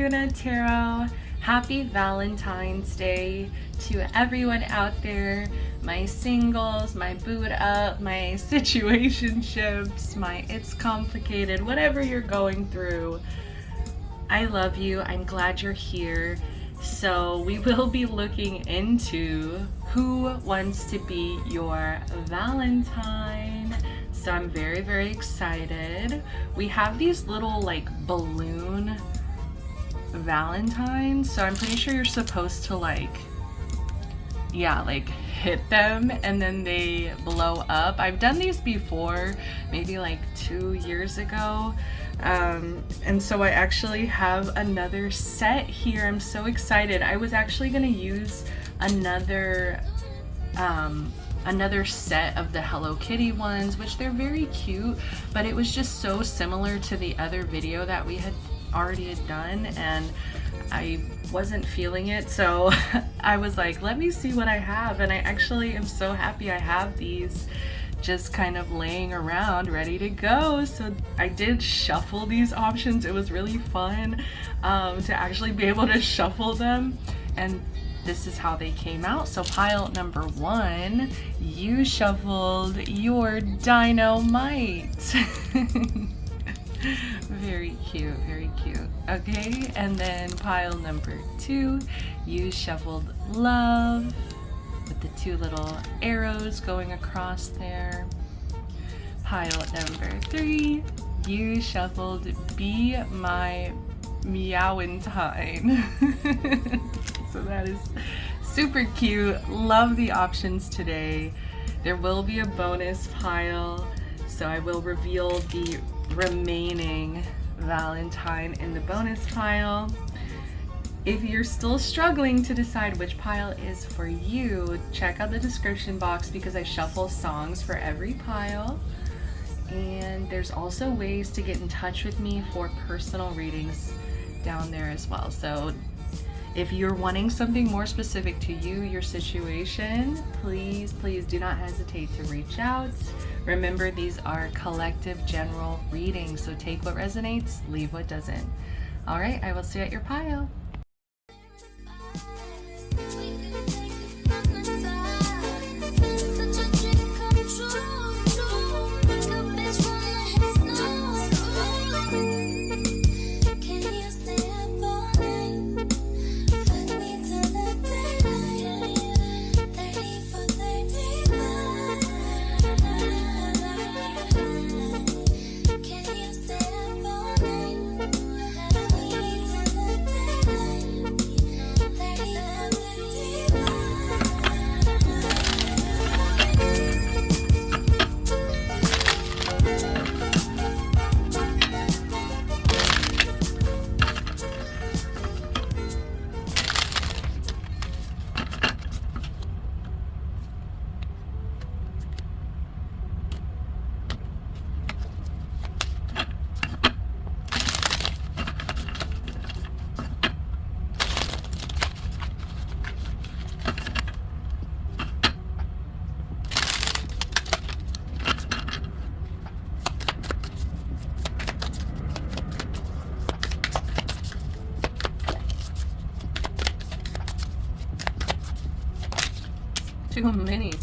Neptuna Tarot. Happy Valentine's Day to everyone out there, my singles, my boot up, my situationships, my it's complicated, whatever you're going through. I love you. I'm glad you're here. So we will be looking into who wants to be your Valentine. So I'm very, very excited. We have these little like balloon Valentines. So I'm pretty sure you're supposed to like hit them and then they blow up. I've done these before, maybe like 2 years ago. And so I actually have another set here. I'm so excited. I was actually gonna use another set of the Hello Kitty ones, which they're very cute, but it was just so similar to the other video that we had already done, and I wasn't feeling it, so I was like, let me see what I have. And I actually am so happy I have these just kind of laying around ready to go. So I did shuffle these options. It was really fun to actually be able to shuffle them, and this is how they came out. So pile number 1, you shuffled your Dynamite. Very cute, very cute. Okay, and then pile number 2, you shuffled Love with the 2 little arrows going across there. Pile number 3, you shuffled Be My Meowentine. So that is super cute. Love the options today. There will be a bonus pile, so I will reveal the remaining Valentine in the bonus pile. If you're still struggling to decide which pile is for you, check out the description box because I shuffle songs for every pile. And there's also ways to get in touch with me for personal readings down there as well. So if you're wanting something more specific to you, your situation, please do not hesitate to reach out. Remember, these are collective general readings, so take what resonates, leave what doesn't. All right, I will see you at your pile.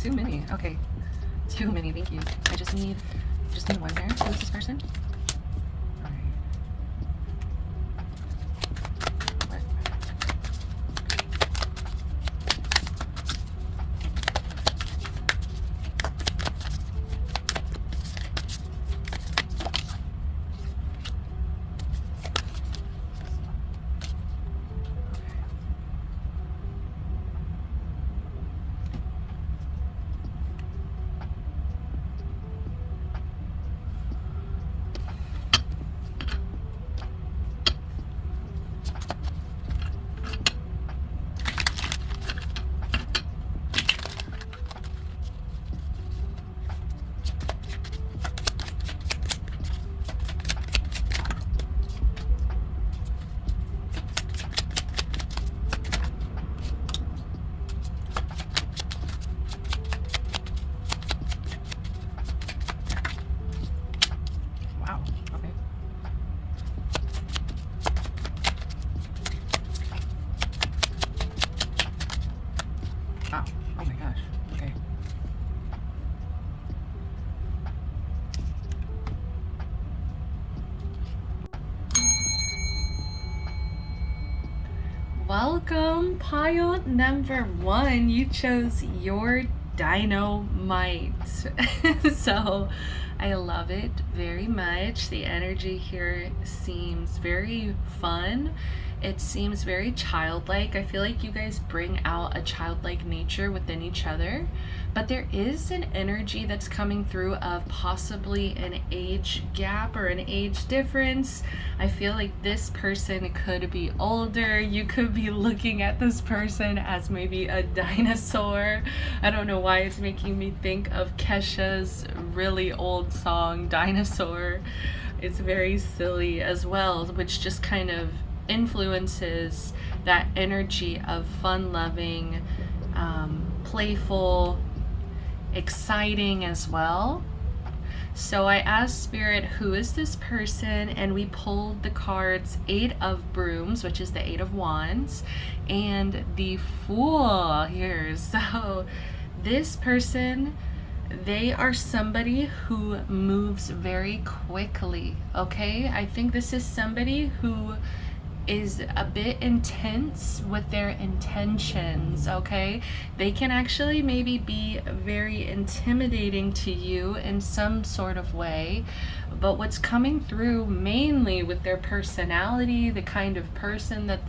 Too many. Okay, too many. Thank you. I just need one here. Who's this person? All right. What? welcome, pile number 1. You chose your dynamite. So I love it very much. The energy here seems very fun. It seems very childlike. I feel like you guys bring out a childlike nature within each other, but there is an energy that's coming through of possibly an age gap or an age difference. I feel like this person could be older. You could be looking at this person as maybe a dinosaur. I don't know why it's making me think of Kesha's really old song, Dinosaur. It's very silly as well, which just kind of influences that energy of fun-loving, playful, exciting as well. So I asked Spirit, who is this person? And we pulled the cards 8 of Brooms, which is the 8 of Wands, and the Fool here. So this person, they are somebody who moves very quickly, okay? I think this is somebody who is a bit intense with their intentions, okay? They can actually maybe be very intimidating to you in some sort of way, but what's coming through mainly with their personality, the kind of person that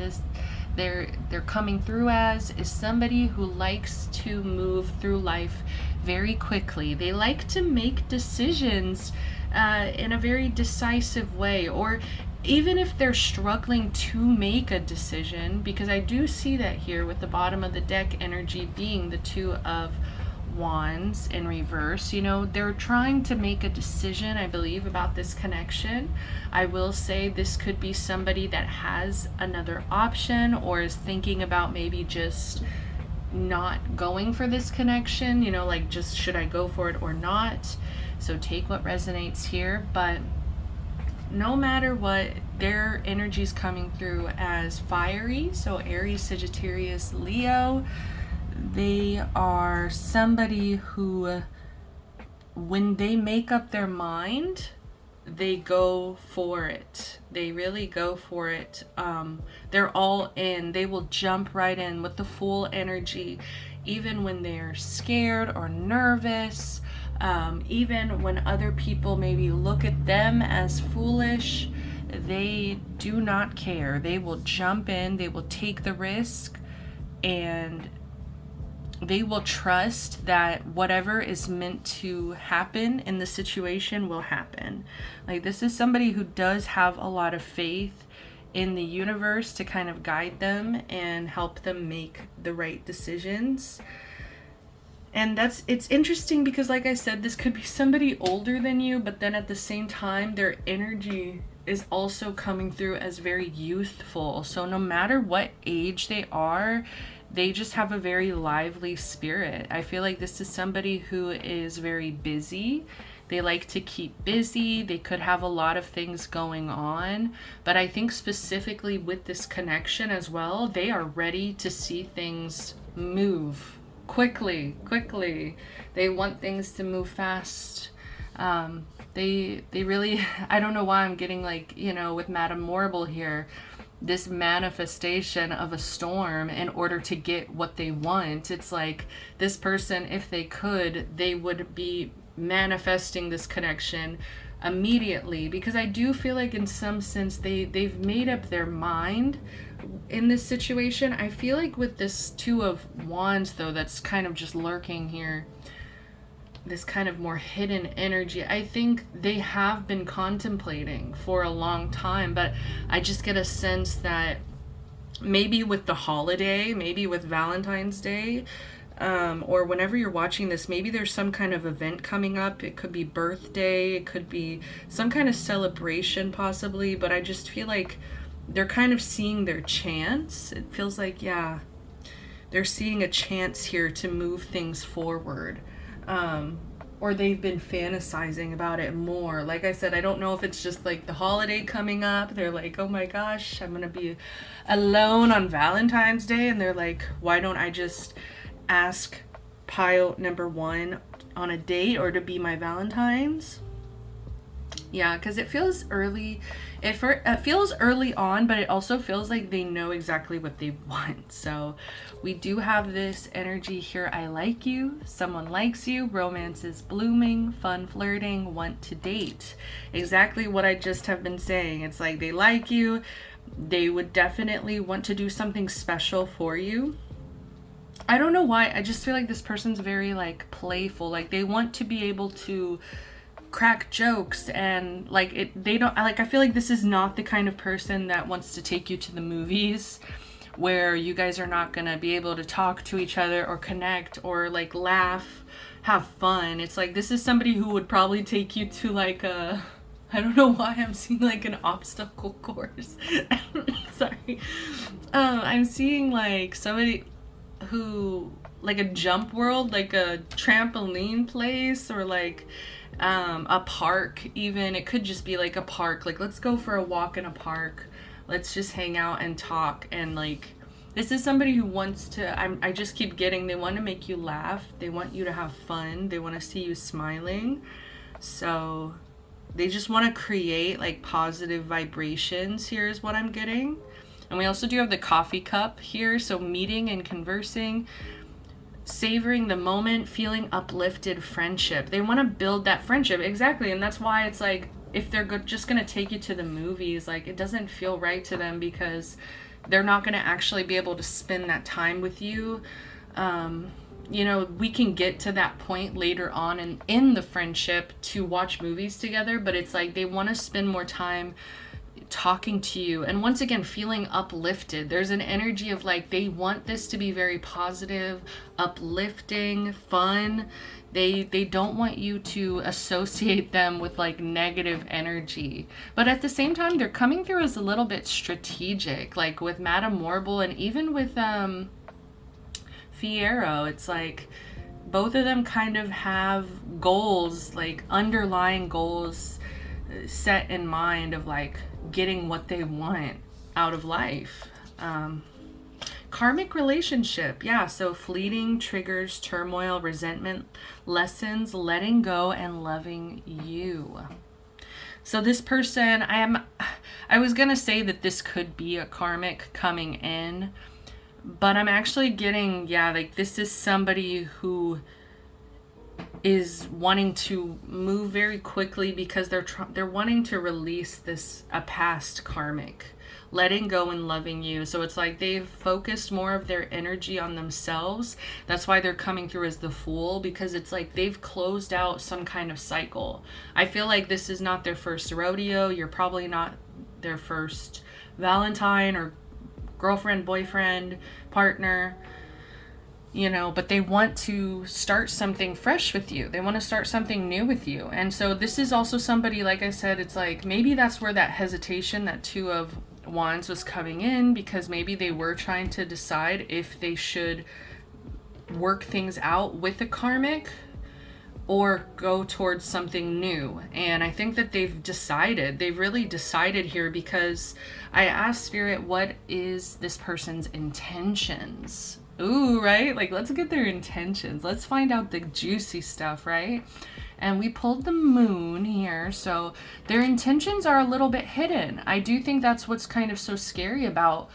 they're coming through as, is somebody who likes to move through life very quickly. They like to make decisions in a very decisive way, or even if they're struggling to make a decision, because I do see that here with the bottom of the deck energy being the 2 of Wands in reverse. You know, they're trying to make a decision, I believe, about this connection. I will say this could be somebody that has another option or is thinking about maybe just not going for this connection, you know, like just should I go for it or not. So take what resonates here, but no matter what, their energy is coming through as fiery. So Aries, Sagittarius, Leo. They are somebody who, when they make up their mind, they go for it. They really go for it. They're all in. They will jump right in with the Fool energy, even when they're scared or nervous. Even when other people maybe look at them as foolish, they do not care. They will jump in, they will take the risk, and they will trust that whatever is meant to happen in the situation will happen. Like, this is somebody who does have a lot of faith in the universe to kind of guide them and help them make the right decisions. And it's interesting because, like I said, this could be somebody older than you, but then at the same time, their energy is also coming through as very youthful. So no matter what age they are, they just have a very lively spirit. I feel like this is somebody who is very busy. They like to keep busy. They could have a lot of things going on, but I think specifically with this connection as well, they are ready to see things move quickly. They want things to move fast. They really, I don't know why I'm getting, like, you know, with Madame Morrible here, this manifestation of a storm in order to get what they want. It's like this person, if they could, they would be manifesting this connection immediately, because I do feel like in some sense they've made up their mind in this situation. I feel like with this 2 of Wands though, that's kind of just lurking here, this kind of more hidden energy, I think they have been contemplating for a long time, but I just get a sense that maybe with the holiday, maybe with Valentine's Day, or whenever you're watching this, maybe there's some kind of event coming up. It could be birthday, it could be some kind of celebration possibly, but I just feel like they're kind of seeing their chance. It feels like, yeah, they're seeing a chance here to move things forward. Or they've been fantasizing about it more. Like I said, I don't know if it's just like the holiday coming up. They're like, oh my gosh, I'm gonna be alone on Valentine's Day. And they're like, why don't I just ask pile number 1 on a date or to be my Valentine's? Yeah, because it feels early. It feels early on, but it also feels like they know exactly what they want. So we do have this energy here. I like you. Someone likes you. Romance is blooming. Fun flirting. Want to date. Exactly what I just have been saying. It's like they like you. They would definitely want to do something special for you. I don't know why. I just feel like this person's very like playful. Like they want to be able to crack jokes and like they don't like, I feel like this is not the kind of person that wants to take you to the movies where you guys are not gonna be able to talk to each other or connect or like laugh, have fun. It's like this is somebody who would probably take you to like a, I don't know why I'm seeing like an obstacle course. Sorry. I'm seeing like somebody who like a jump world, like a trampoline place, or like a park even. It could just be like a park, like let's go for a walk in a park, let's just hang out and talk. And like this is somebody who wants to, I just keep getting, they want to make you laugh, they want you to have fun, they want to see you smiling. So they just want to create like positive vibrations here is what I'm getting. And we also do have the coffee cup here, so meeting and conversing, savoring the moment, feeling uplifted, friendship. They want to build that friendship. Exactly. And that's why it's like if they're just going to take you to the movies, like it doesn't feel right to them because they're not going to actually be able to spend that time with you. You know, we can get to that point later on in the friendship to watch movies together, but it's like they want to spend more time talking to you and once again feeling uplifted. There's an energy of like they want this to be very positive, uplifting, fun. They don't want you to associate them with like negative energy, but at the same time they're coming through as a little bit strategic, like with Madame Morble and even with Fiyero. It's like both of them kind of have goals, like underlying goals set in mind of like getting what they want out of life. Karmic relationship, yeah, so fleeting, triggers, turmoil, resentment, lessons, letting go, and loving you. So this person, I was gonna say that this could be a karmic coming in, but I'm actually getting, yeah, like this is somebody who is wanting to move very quickly because they're wanting to release this a past karmic, letting go and loving you. So it's like they've focused more of their energy on themselves. That's why they're coming through as the Fool, because it's like they've closed out some kind of cycle. I feel like this is not their first rodeo. You're probably not their first Valentine or girlfriend, boyfriend, partner, you know, but they want to start something fresh with you. They want to start something new with you. And so this is also somebody, like I said, it's like maybe that's where that hesitation, that Two of Wands was coming in, because maybe they were trying to decide if they should work things out with a karmic or go towards something new. And I think that they've really decided here, because I asked Spirit, what is this person's intentions? Ooh, right? Like, let's get their intentions. Let's find out the juicy stuff, right? And we pulled the Moon here, so their intentions are a little bit hidden. I do think that's what's kind of so scary about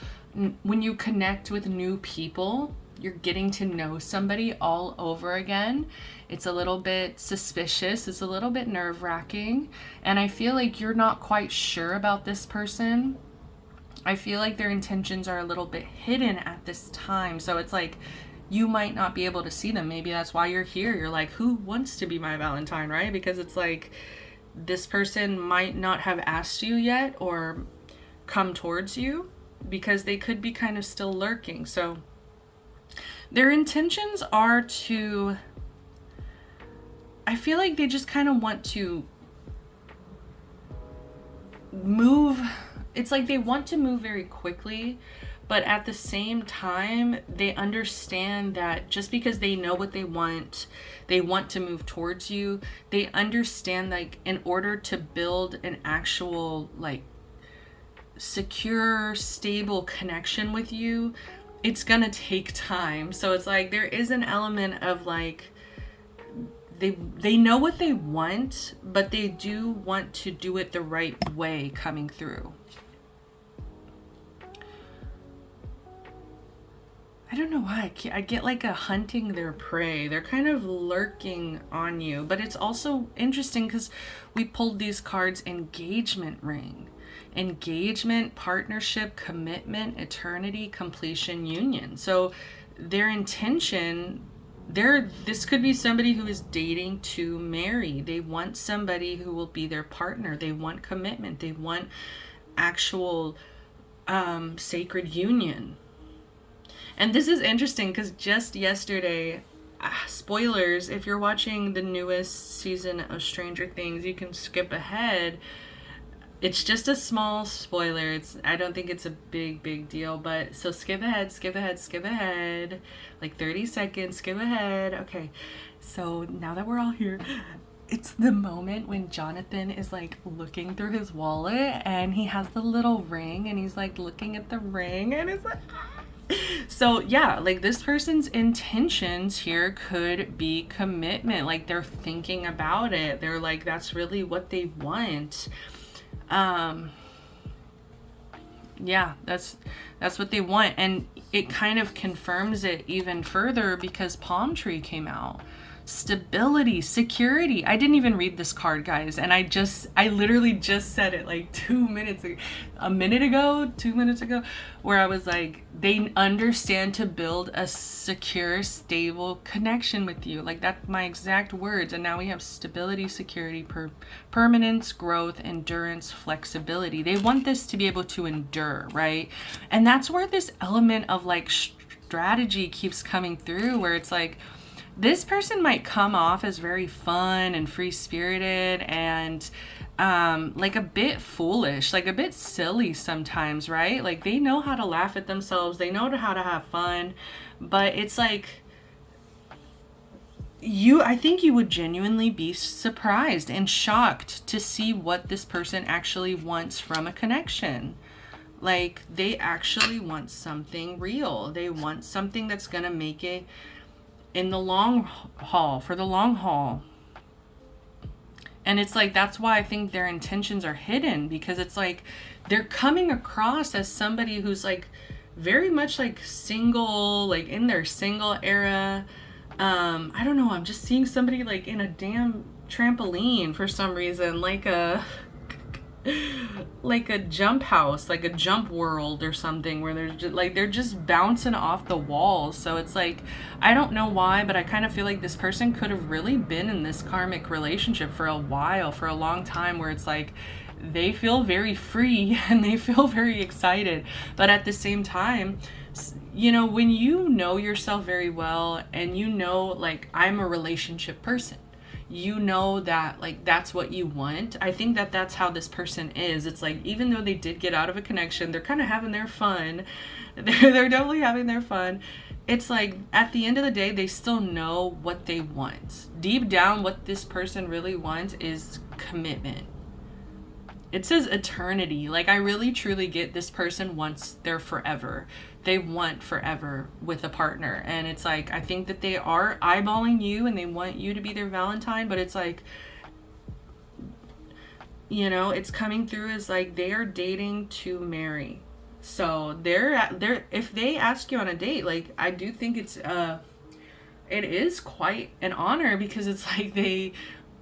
when you connect with new people. You're getting to know somebody all over again. It's a little bit suspicious. It's a little bit nerve-wracking. And I feel like you're not quite sure about this person. I feel like their intentions are a little bit hidden at this time. So it's like you might not be able to see them. Maybe that's why you're here. You're like, who wants to be my Valentine, right? Because it's like this person might not have asked you yet or come towards you, because they could be kind of still lurking. So their intentions are to, I feel like they just kind of want to move. It's like they want to move very quickly, but at the same time, they understand that just because they know what they want to move towards you. They understand, like, in order to build an actual, like, secure, stable connection with you, it's gonna take time. So it's like there is an element of, like, they know what they want, but they do want to do it the right way coming through. I don't know why I get like a hunting their prey. They're kind of lurking on you, but it's also interesting because we pulled these cards: engagement ring, engagement, partnership, commitment, eternity, completion, union. So their intention, this could be somebody who is dating to marry. They want somebody who will be their partner. They want commitment. They want actual sacred union. And this is interesting because just yesterday, spoilers, if you're watching the newest season of Stranger Things, you can skip ahead. It's just a small spoiler. I don't think it's a big deal, but so skip ahead, like 30 seconds, skip ahead. Okay, so now that we're all here, it's the moment when Jonathan is like looking through his wallet and he has the little ring and he's like looking at the ring and it's like, so yeah, like this person's intentions here could be commitment. Like they're thinking about it. They're like, that's really what they want. Yeah, that's what they want. And it kind of confirms it even further because Palm Tree came out. Stability, security. I didn't even read this card, guys, and I literally just said it like 2 minutes ago, 2 minutes ago, where I was like, they understand to build a secure, stable connection with you. Like that's my exact words. And now we have stability, security, permanence, growth, endurance, flexibility. They want this to be able to endure, right? And that's where this element of like strategy keeps coming through, where it's like, this person might come off as very fun and free-spirited and like a bit foolish, like a bit silly sometimes, right? Like they know how to laugh at themselves, they know how to have fun, but it's like I think you would genuinely be surprised and shocked to see what this person actually wants from a connection. Like they actually want something real. They want something that's gonna make it in the long haul, for the long haul. And it's like, that's why I think their intentions are hidden, because it's like they're coming across as somebody who's like very much like single, like in their single era. I don't know, I'm just seeing somebody like in a damn trampoline for some reason, like a jump house, like a jump world or something, where they're just bouncing off the walls. So it's like, I don't know why, but I kind of feel like this person could have really been in this karmic relationship for a while, for a long time, where it's like they feel very free and they feel very excited. But at the same time, you know, when you know yourself very well and you know, like, I'm a relationship person, you know that like that's what you want. I think that that's how this person is. It's like, even though they did get out of a connection, they're kind of having their fun. They're definitely having their fun. It's like at the end of the day, they still know what they want. Deep down, what this person really wants is commitment. It says eternity. Like I really truly get this person wants their forever. They want forever with a partner. And it's like, I think that they are eyeballing you and they want you to be their Valentine, but it's like, you know, it's coming through as like they are dating to marry. So they're if they ask you on a date, like I do think it is quite an honor, because it's like they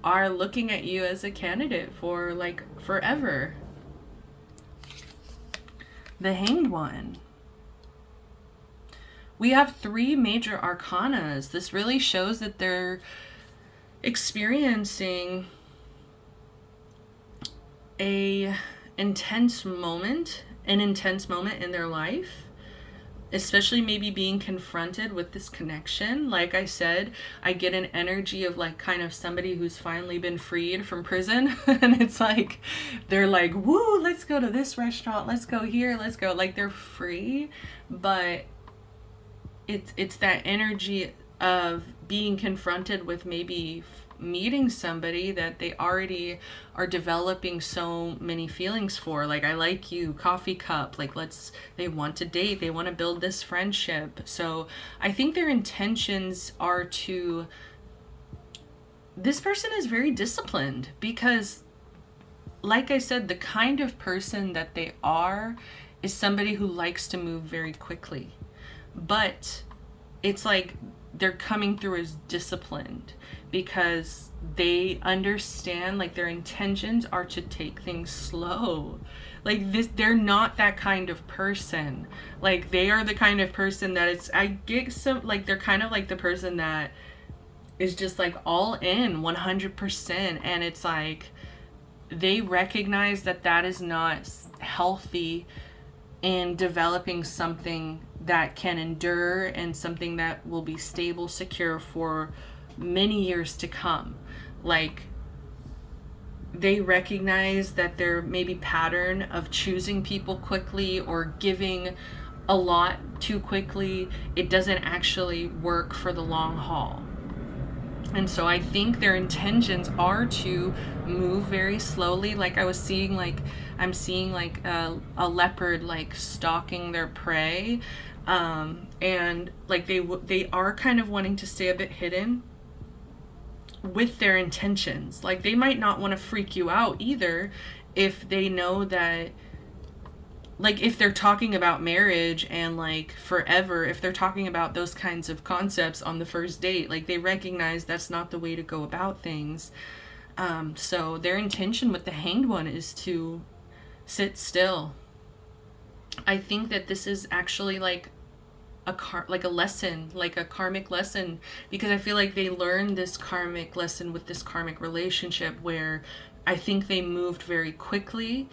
are looking at you as a candidate for like forever. The Hanged One. We have 3 major arcanas. This really shows that they're experiencing an intense moment in their life, especially maybe being confronted with this connection. Like I said, I get an energy of like kind of somebody who's finally been freed from prison and it's like they're like, woo, let's go to this restaurant, let's go here, let's go, like they're free. But it's that energy of being confronted with maybe meeting somebody that they already are developing so many feelings for. Like, I like you, coffee cup, like they want to date, they want to build this friendship. So I think their intentions are to this person is very disciplined because, like I said, the kind of person that they are is somebody who likes to move very quickly. But it's like they're coming through as disciplined because they understand, like, their intentions are to take things slow. Like, this, they're not that kind of person. Like, they are the kind of person that it's, I get some, like, they're kind of like the person that is just like all in 100%. And it's like they recognize that that is not healthy in developing something that can endure and something that will be stable, secure for many years to come. Like, they recognize that their maybe pattern of choosing people quickly or giving a lot too quickly, it doesn't actually work for the long haul. And so I think their intentions are to move very slowly. Like I was seeing, like I'm seeing like a leopard like stalking their prey, and like they are kind of wanting to stay a bit hidden with their intentions. Like, they might not want to freak you out either if they know that, like, if they're talking about marriage and like forever, if they're talking about those kinds of concepts on the first date, like, they recognize that's not the way to go about things. So their intention with the Hanged One is to sit still. I think that this is actually like a lesson, like a karmic lesson, because I feel like they learned this karmic lesson with this karmic relationship where I think they moved very quickly.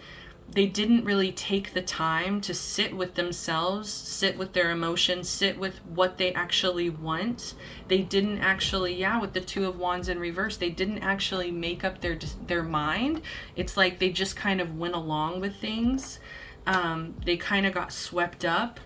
They didn't really take the time to sit with themselves, sit with their emotions, sit with what they actually want. They didn't actually, yeah, with the Two of Wands in reverse, they didn't actually make up their mind. It's like they just kind of went along with things. They kind of got swept up.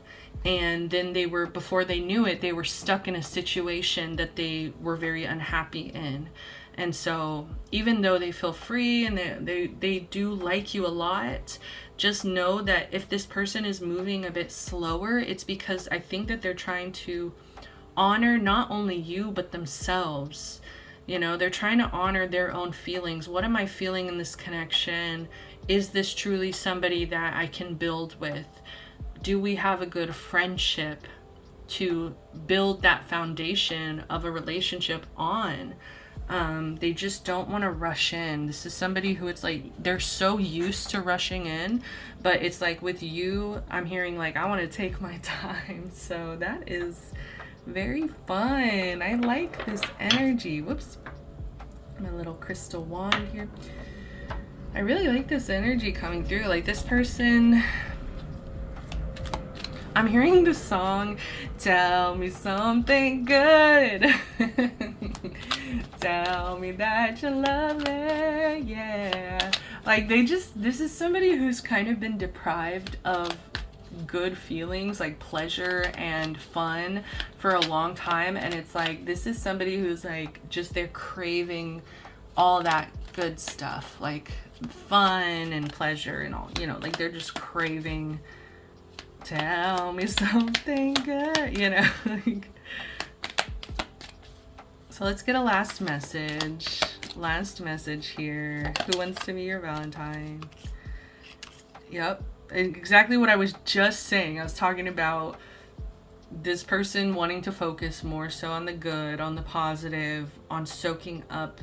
And then they were, before they knew it, they were stuck in a situation that they were very unhappy in. And so even though they feel free and they do like you a lot, just know that if this person is moving a bit slower, it's because I think that they're trying to honor not only you, but themselves. You know, they're trying to honor their own feelings. What am I feeling in this connection? Is this truly somebody that I can build with? Do we have a good friendship to build that foundation of a relationship on? They just don't want to rush in. This is somebody who, it's like they're so used to rushing in, but it's like with you, I'm hearing like, I want to take my time. So that is very fun. I like this energy. Whoops, my little crystal wand here. I really like this energy coming through. Like, this person, I'm hearing the song, tell me something good. Tell me that you love me, yeah. Like, this is somebody who's kind of been deprived of good feelings, like pleasure and fun, for a long time. And it's like, this is somebody who's like, just, they're craving all that good stuff, like fun and pleasure and all, you know, like they're just craving, tell me something good, you know. Like, so let's get a last message. Last message here. Who wants to be your Valentine? Yep. Exactly what I was just saying. I was talking about this person wanting to focus more so on the good, on the positive, on soaking up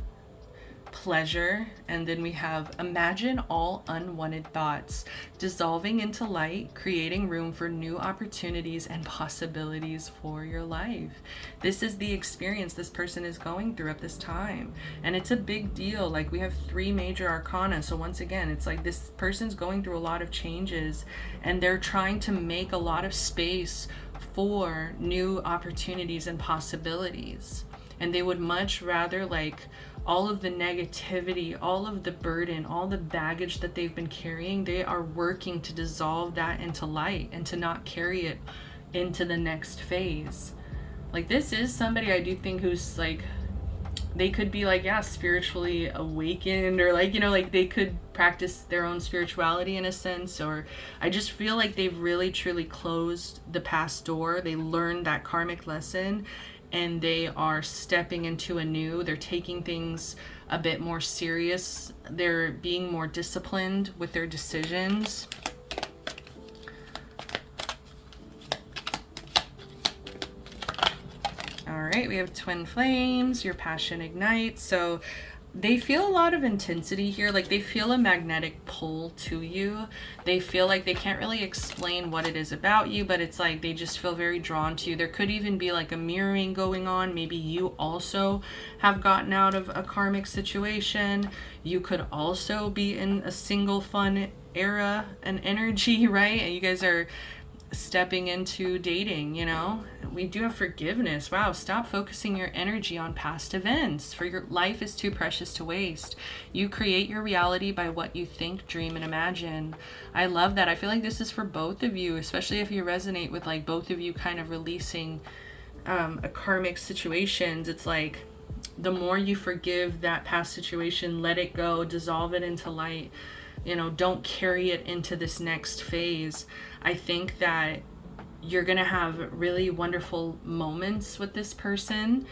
pleasure. And then we have, imagine all unwanted thoughts dissolving into light, creating room for new opportunities and possibilities for your life. This is the experience this person is going through at this time, and it's a big deal. Like, we have 3 major arcana, so once again, it's like this person's going through a lot of changes and they're trying to make a lot of space for new opportunities and possibilities. And they would much rather, like, all of the negativity, all of the burden, all the baggage that they've been carrying, they are working to dissolve that into light and to not carry it into the next phase. Like, this is somebody I do think who's like, they could be like, yeah, spiritually awakened, or like, you know, like they could practice their own spirituality in a sense, or I just feel like they've really truly closed the past door. They learned that karmic lesson, and they are stepping into a new. They're taking things a bit more serious. They're being more disciplined with their decisions. All right, we have twin flames, your passion ignites. So they feel a lot of intensity here. Like they feel a magnetic pull to you. They feel like they can't really explain what it is about you, but it's like they just feel very drawn to you. There could even be like a mirroring going on. Maybe you also have gotten out of a karmic situation. You could also be in a single fun era and energy, right? And you guys are stepping into dating, you know. We do have forgiveness. Wow, stop focusing your energy on past events, for your life is too precious to waste. You create your reality by what you think, dream, and imagine. I love that. I feel like this is for both of you, especially if you resonate with like both of you kind of releasing a karmic situations. It's like the more you forgive that past situation, let it go, dissolve it into light, you know, don't carry it into this next phase. I think that you're gonna have really wonderful moments with this person,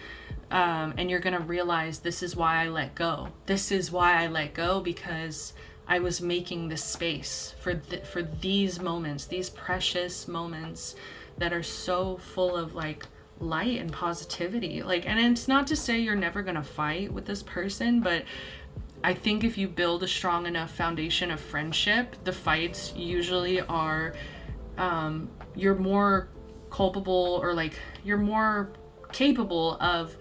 and you're gonna realize, this is why I let go. This is why I let go, because I was making this space for these moments, these precious moments that are so full of like light and positivity. Like, and it's not to say you're never gonna fight with this person, but I think if you build a strong enough foundation of friendship, the fights usually are, you're more culpable, or like you're more capable of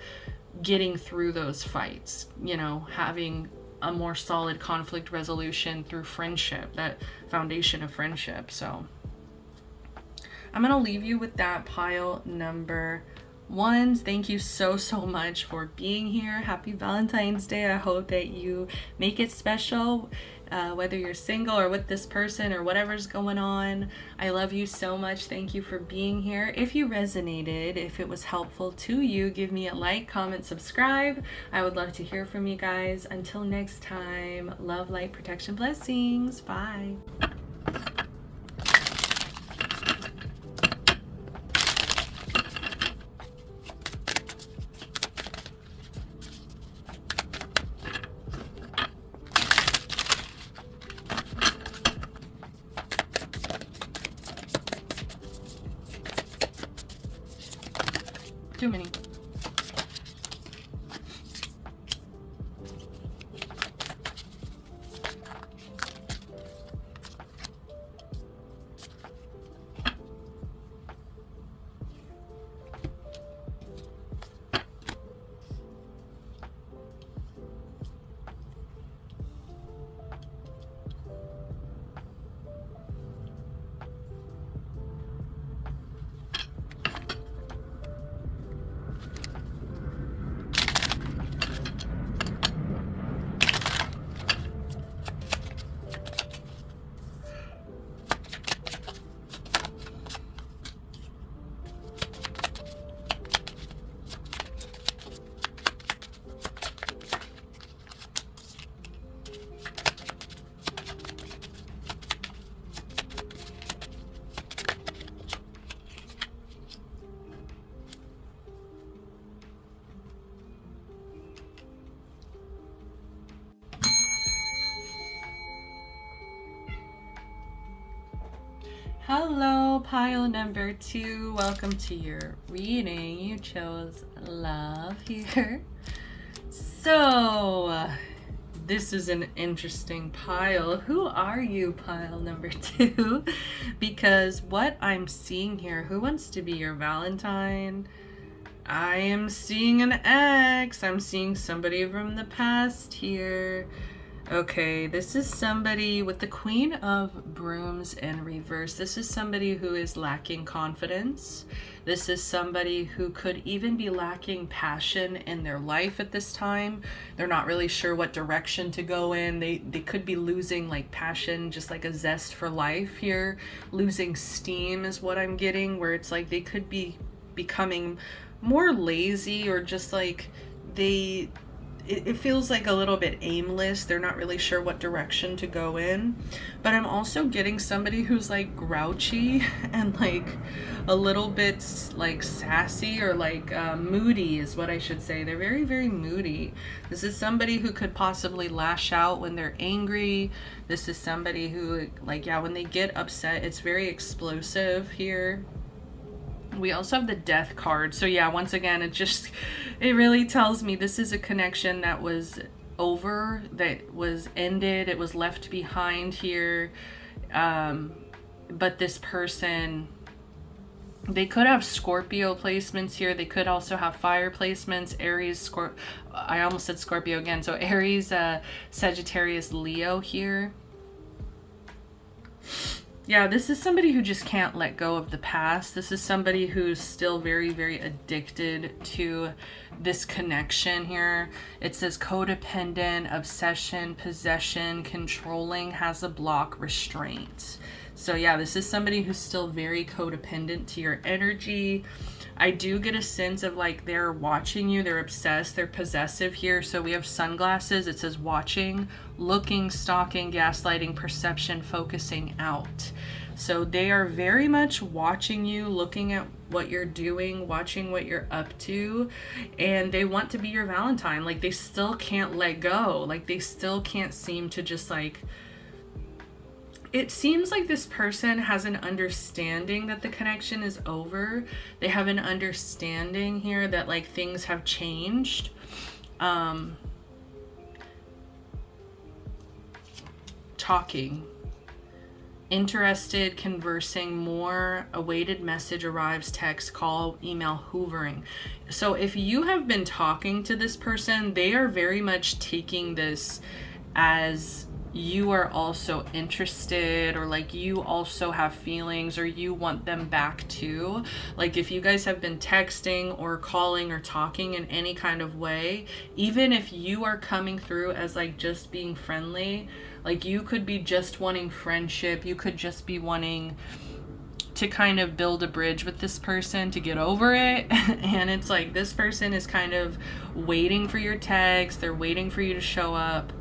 getting through those fights, you know, having a more solid conflict resolution through friendship, that foundation of friendship. So I'm gonna leave you with that, pile number ones. Thank you so much for being here. Happy Valentine's Day. I hope that you make it special, whether you're single or with this person or whatever's going on. I love you so much. Thank you for being here. If you resonated, if it was helpful to you, give me a like, comment, subscribe. I would love to hear from you guys. Until next time, love, light, protection, blessings. Bye. Too many. Hello, pile number 2. Welcome to your reading. You chose love here. So, this is an interesting pile. Who are you, pile number 2? Because what I'm seeing here, who wants to be your Valentine? I am seeing an ex. I'm seeing somebody from the past here. Okay, this is somebody with the Queen of Brooms in reverse. This is somebody who is lacking confidence. This is somebody who could even be lacking passion in their life at this time. They're not really sure what direction to go in. They could be losing like passion, just like a zest for life here. Losing steam is what I'm getting, where it's like they could be becoming more lazy, or just like it feels like a little bit aimless. They're not really sure what direction to go in. But I'm also getting somebody who's like grouchy and like a little bit like sassy, or like moody is what I should say. They're very, very moody. This is somebody who could possibly lash out when they're angry. This is somebody who, like, yeah, when they get upset, it's very explosive here. We also have the Death card. So yeah, once again, it really tells me this is a connection that was over, that was ended, it was left behind here. But this person, they could have Scorpio placements here. They could also have fire placements. Aries, I almost said Scorpio again. So Aries, Sagittarius, Leo here. Yeah, this is somebody who just can't let go of the past. This is somebody who's still very, very addicted to this connection here. It says codependent, obsession, possession, controlling, has a block, restraint. So yeah, this is somebody who's still very codependent to your energy. I do get a sense of like they're watching you, they're obsessed, they're possessive here. So we have sunglasses, it says watching, looking, stalking, gaslighting, perception, focusing out. So they are very much watching you, looking at what you're doing, watching what you're up to, and they want to be your Valentine. Like they still can't let go. Like they still can't seem to just like, it seems like this person has an understanding that the connection is over. They have an understanding here that like things have changed. Talking. Interested, conversing more, awaited message arrives, text, call, email, hoovering. So if you have been talking to this person, they are very much taking this as you are also interested, or like you also have feelings, or you want them back too. Like if you guys have been texting or calling or talking in any kind of way, even if you are coming through as like just being friendly, like you could be just wanting friendship, you could just be wanting to kind of build a bridge with this person to get over it. And it's like this person is kind of waiting for your text, they're waiting for you to show up.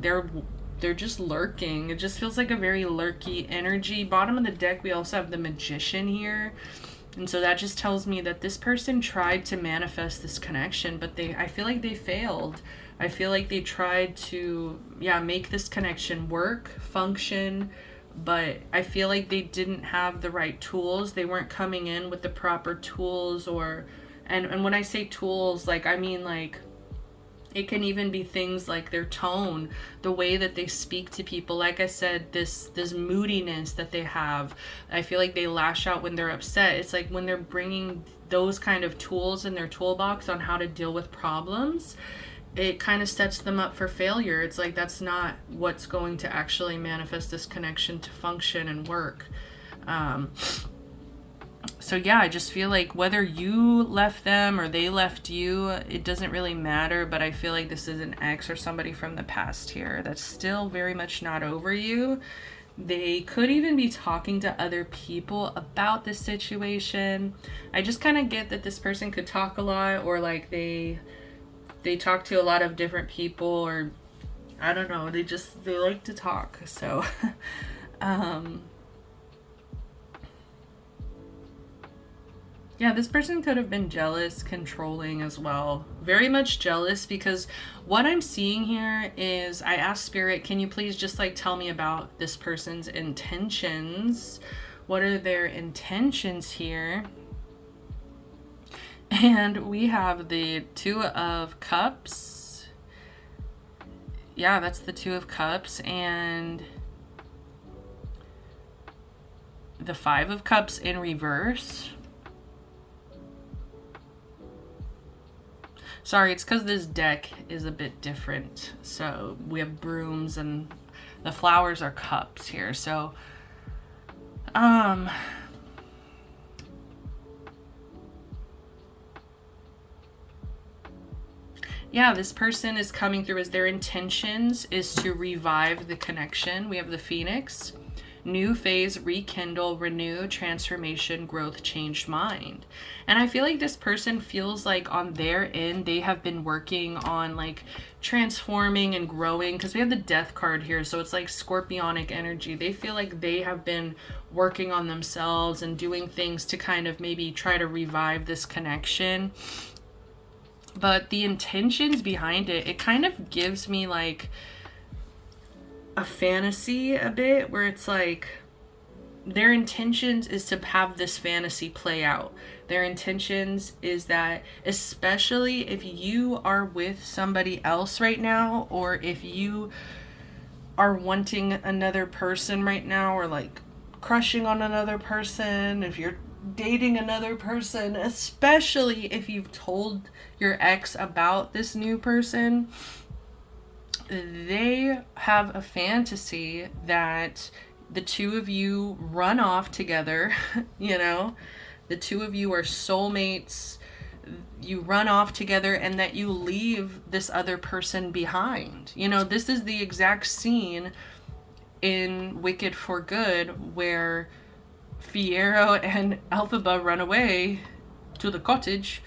They're just lurking. It just feels like a very lurky energy. Bottom of the deck, we also have the Magician here. And so that just tells me that this person tried to manifest this connection, but I feel like they failed. I feel like they tried to, make this connection work, function, but I feel like they didn't have the right tools. They weren't coming in with the proper tools, and when I say tools, like, I mean, like, it can even be things like their tone, the way that they speak to people. Like I said, this moodiness that they have. I feel like they lash out when they're upset. It's like when they're bringing those kind of tools in their toolbox on how to deal with problems, it kind of sets them up for failure. It's like that's not what's going to actually manifest this connection to function and work. So yeah, I just feel like whether you left them or they left you, it doesn't really matter, but I feel like this is an ex or somebody from the past here that's still very much not over you. They could even be talking to other people about this situation. I just kind of get that this person could talk a lot, or like they talk to a lot of different people, or I don't know, they like to talk. So yeah, this person could have been jealous, controlling as well. Very much jealous, because what I'm seeing here is, I asked Spirit, can you please just like tell me about this person's intentions? What are their intentions here? And we have the Two of Cups. Yeah, that's the Two of Cups. And the Five of Cups in reverse. Sorry, it's because this deck is a bit different. So we have brooms and the flowers are cups here. So, yeah, this person is coming through as their intentions is to revive the connection. We have the Phoenix, new phase, rekindle, renew, transformation, growth, changed mind. And I feel like this person feels like on their end, they have been working on like transforming and growing, because we have the death card here. So it's like scorpionic energy. They feel like they have been working on themselves and doing things to kind of maybe try to revive this connection. But the intentions behind it, it kind of gives me like a fantasy a bit, where it's like their intentions is to have this fantasy play out. Their intentions is that, especially if you are with somebody else right now, or if you are wanting another person right now, or like crushing on another person, if you're dating another person, especially if you've told your ex about this new person, they have a fantasy that the two of you run off together, you know, the two of you are soulmates, you run off together, and that you leave this other person behind. You know, this is the exact scene in Wicked for Good where Fiyero and Elphaba run away to the cottage.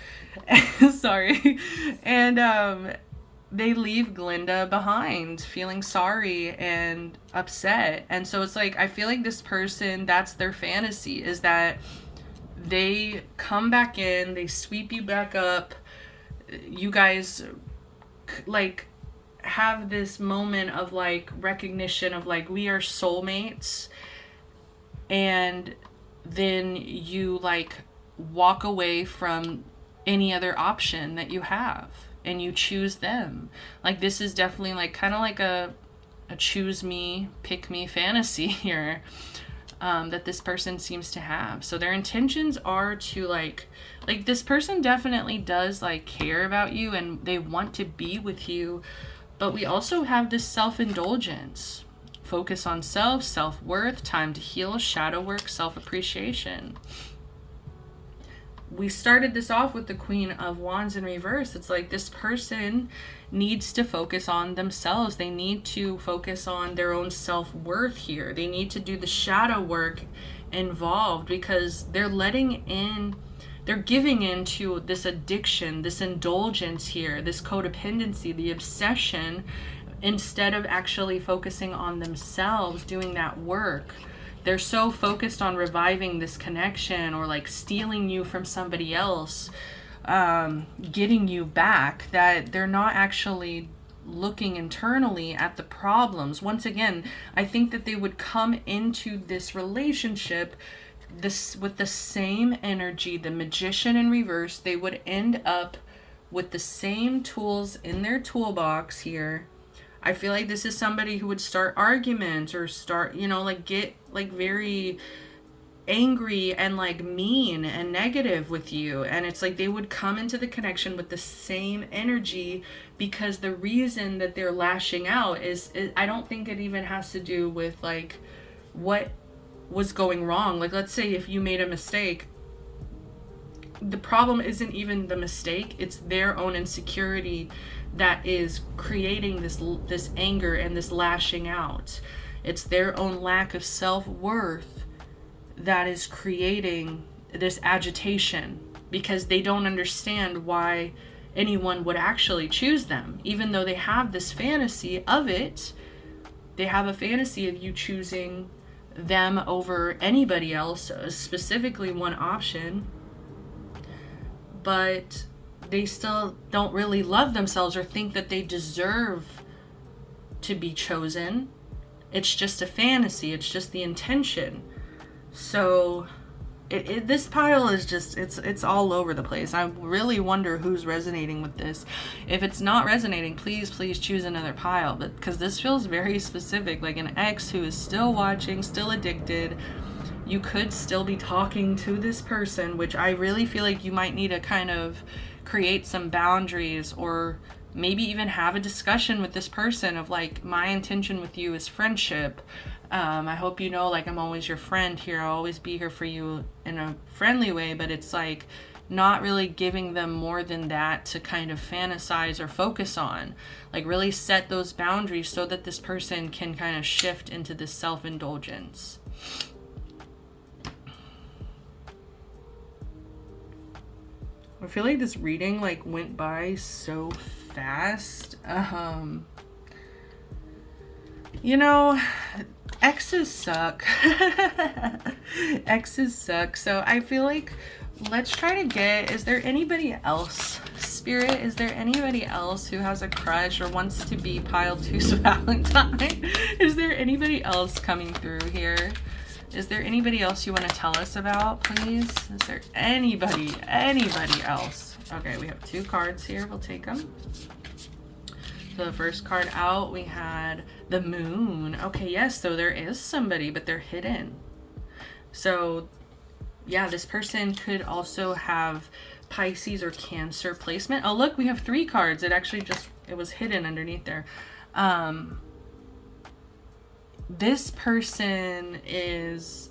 Sorry. And they leave Glinda behind, feeling sorry and upset. And so it's like, I feel like this person, that's their fantasy, is that they come back in, they sweep you back up, you guys like have this moment of like recognition of like, we are soulmates, and then you like walk away from any other option that you have and you choose them. Like, this is definitely like kind of like a choose me, pick me fantasy here, that this person seems to have. So their intentions are to like this person definitely does like care about you and they want to be with you, but we also have this self-indulgence, focus on self, self-worth, time to heal, shadow work, self-appreciation. We started this off with the Queen of Wands in reverse. It's like this person needs to focus on themselves. They need to focus on their own self-worth here. They need to do the shadow work involved, because they're giving into this addiction, this indulgence here, this codependency, the obsession, instead of actually focusing on themselves, doing that work. They're so focused on reviving this connection, or like stealing you from somebody else, getting you back, that they're not actually looking internally at the problems. Once again, I think that they would come into this relationship with the same energy, the Magician in reverse. They would end up with the same tools in their toolbox here. I feel like this is somebody who would start arguments, or start, you know, like get like very angry and like mean and negative with you. And it's like they would come into the connection with the same energy, because the reason that they're lashing out is I don't think it even has to do with like what was going wrong. Like, let's say if you made a mistake, the problem isn't even the mistake, it's their own insecurity that is creating this anger and this lashing out. It's their own lack of self-worth that is creating this agitation, because they don't understand why anyone would actually choose them, even though they have this fantasy of it. They have a fantasy of you choosing them over anybody else, specifically one option, but they still don't really love themselves or think that they deserve to be chosen. It's just a fantasy. It's just the intention. So this pile is just, it's all over the place. I really wonder who's resonating with this. If it's not resonating, please choose another pile. But because this feels very specific, like an ex who is still watching, still addicted. You could still be talking to this person, which I really feel like you might need to kind of create some boundaries, or maybe even have a discussion with this person of like, my intention with you is friendship. I hope you know, like, I'm always your friend here. I'll always be here for you in a friendly way, but it's like, not really giving them more than that to kind of fantasize or focus on. Like really set those boundaries so that this person can kind of shift into this self-indulgence. I feel like this reading like went by so fast. You know, exes suck. Exes suck. So I feel like let's try to get, is there anybody else, Spirit? Is there anybody else who has a crush or wants to be pile two's Valentine? Is there anybody else coming through here? Is there anybody else you want to tell us about, please? Is there anybody else? Okay, we have 2 cards here. We'll take them. So the first card out, we had the Moon. Okay, yes, so there is somebody, but they're hidden. So yeah, this person could also have Pisces or Cancer placement. Oh, look, we have 3 cards. It actually just, it was hidden underneath there. This person is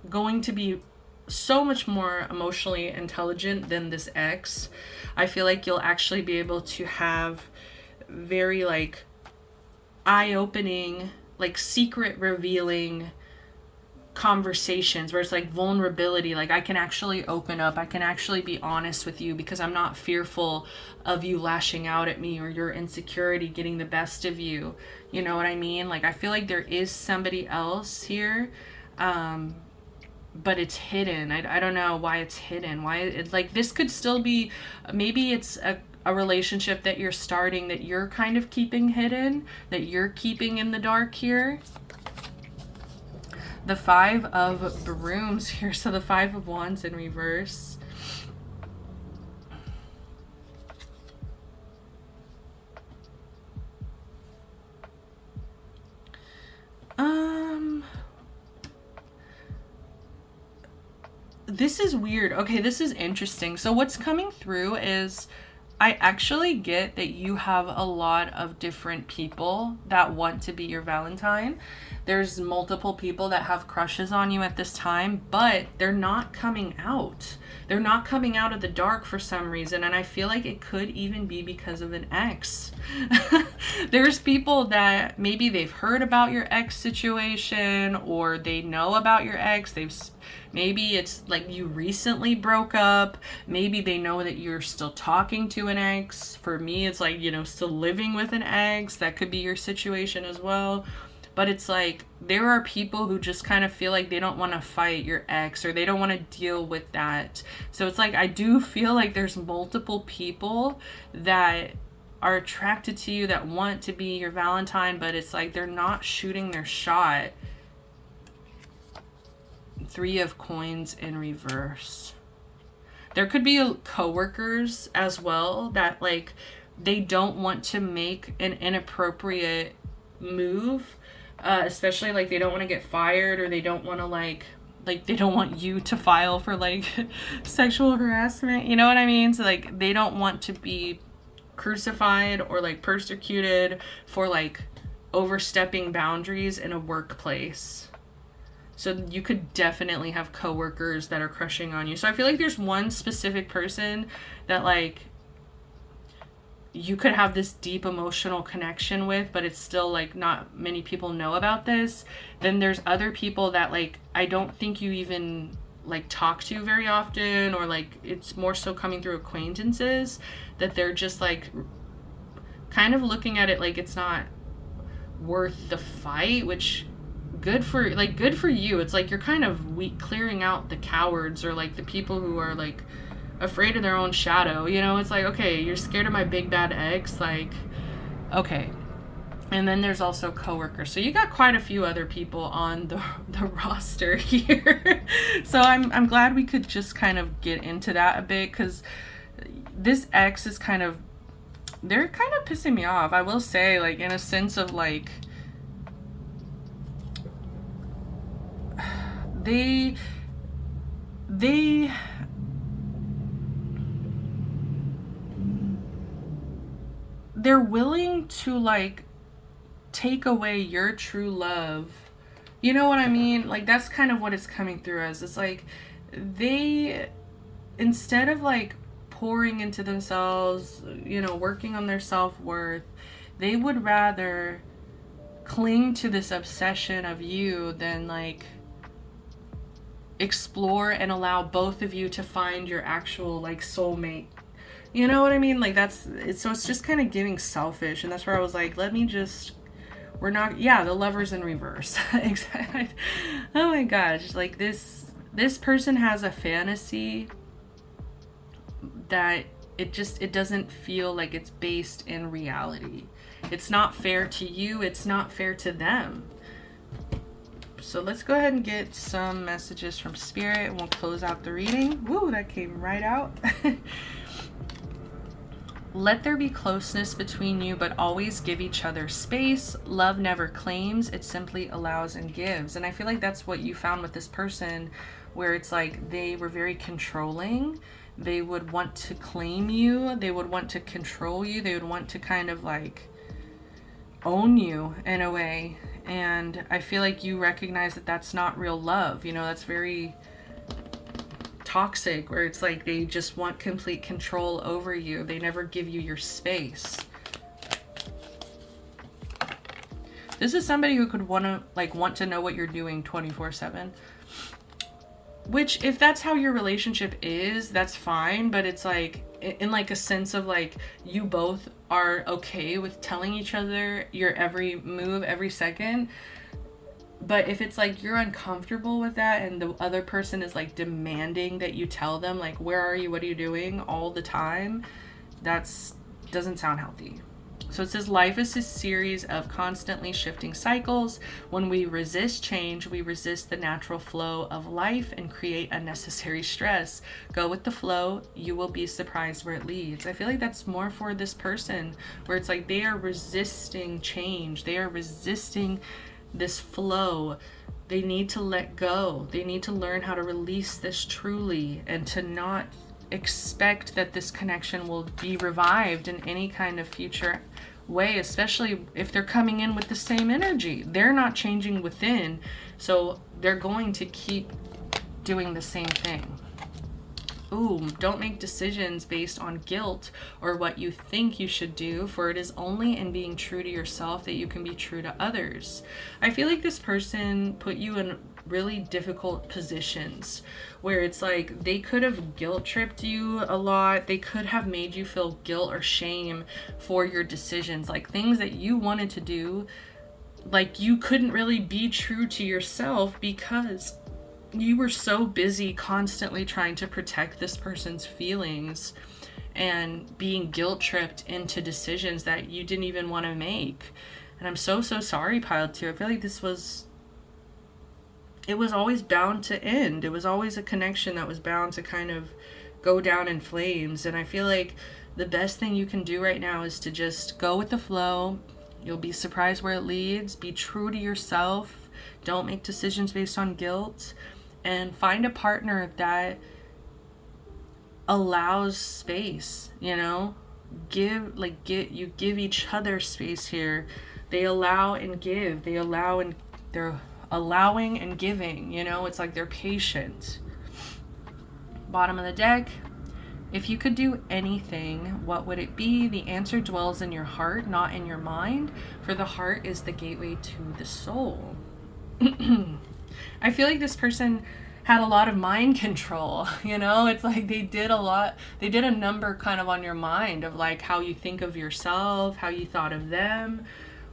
going to be so much more emotionally intelligent than this ex. I feel like you'll actually be able to have very like eye-opening, like secret revealing conversations where it's like vulnerability, like I can actually open up, I can actually be honest with you because I'm not fearful of you lashing out at me or your insecurity getting the best of you. You know what I mean? Like I feel like there is somebody else here, but it's hidden. I don't know why it's hidden. Why it, like this could still be, maybe it's a relationship that you're starting that you're kind of keeping hidden, that you're keeping in the dark here. The 5 of Brooms here, so the 5 of Wands in reverse. This is weird. Okay, this is interesting. So what's coming through is I actually get that you have a lot of different people that want to be your Valentine. There's multiple people that have crushes on you at this time, but they're not coming out. They're not coming out of the dark for some reason, and I feel like it could even be because of an ex. There's people that maybe they've heard about your ex situation, or they know about your ex. Maybe it's like you recently broke up. Maybe they know that you're still talking to an ex. For me, it's like, you know, still living with an ex. That could be your situation as well. But it's like there are people who just kind of feel like they don't want to fight your ex, or they don't want to deal with that. So it's like I do feel like there's multiple people that are attracted to you, that want to be your Valentine, but it's like they're not shooting their shot. 3 of Coins in reverse. There could be coworkers as well that like they don't want to make an inappropriate move, especially like they don't want to get fired, or they don't want to like they don't want you to file for like sexual harassment, you know what I mean? So like they don't want to be crucified or like persecuted for like overstepping boundaries in a workplace. So you could definitely have coworkers that are crushing on you. So I feel like there's one specific person that like you could have this deep emotional connection with, but it's still like not many people know about this. Then there's other people that like I don't think you even like talk to very often, or like it's more so coming through acquaintances, that they're just like kind of looking at it like it's not worth the fight, which good for you. It's like you're kind of clearing out the cowards, or like the people who are like afraid of their own shadow, you know? It's like, okay, you're scared of my big bad ex, like okay. And then there's also coworkers. So you got quite a few other people on the roster here. So I'm glad we could just kind of get into that a bit, because this ex is kind of, they're kind of pissing me off, I will say, like in a sense of like they're willing to like take away your true love. You know what I mean? Like that's kind of what it's coming through as. It's like they instead of like pouring into themselves, you know, working on their self-worth, they would rather cling to this obsession of you than like explore and allow both of you to find your actual like soulmate. You know what I mean? Like that's it's so it's just kind of getting selfish, and that's where I was like, let me just, we're not, yeah, the Lover's in reverse. Exactly. Oh my gosh, like this person has a fantasy that it doesn't feel like it's based in reality. It's not fair to you, it's not fair to them. So let's go ahead and get some messages from Spirit and we'll close out the reading. Woo, that came right out. Let there be closeness between you, but always give each other space. Love never claims, it simply allows and gives. And I feel like that's what you found with this person, where it's like they were very controlling. They would want to claim you. They would want to control you. They would want to kind of like own you in a way. And I feel like you recognize that that's not real love. You know, that's very toxic, where it's like they just want complete control over you. They never give you your space. This is somebody who could want to know what you're doing 24/7. Which, if that's how your relationship is, that's fine, but it's like in like a sense of like you both are okay with telling each other your every move every second. But if it's like you're uncomfortable with that and the other person is like demanding that you tell them like, where are you, what are you doing all the time, that's doesn't sound healthy. So it says life is a series of constantly shifting cycles. When we resist change, we resist the natural flow of life and create unnecessary stress. Go with the flow, you will be surprised where it leads. I feel like that's more for this person, where it's like they are resisting change. They are resisting this flow. They need to let go. They need to learn how to release this truly and to not expect that this connection will be revived in any kind of future way, especially if they're coming in with the same energy. They're not changing within, so they're going to keep doing the same thing. Ooh, don't make decisions based on guilt or what you think you should do, for it is only in being true to yourself that you can be true to others. I feel like this person put you in really difficult positions where it's like they could have guilt tripped you a lot. They could have made you feel guilt or shame for your decisions, like things that you wanted to do. Like you couldn't really be true to yourself because you were so busy constantly trying to protect this person's feelings and being guilt tripped into decisions that you didn't even want to make. And I'm so sorry, Pile 2. I feel like it was always bound to end. It was always a connection that was bound to kind of go down in flames. And I feel like the best thing you can do right now is to just go with the flow. You'll be surprised where it leads. Be true to yourself. Don't make decisions based on guilt. And find a partner that allows space, you know? Give each other space here. They allow and give. They're allowing and giving, you know? It's like they're patient. Bottom of the deck. If you could do anything, what would it be? The answer dwells in your heart, not in your mind, for the heart is the gateway to the soul. I feel like this person had a lot of mind control, you know? It's like they did a number kind of on your mind of like how you think of yourself, how you thought of them,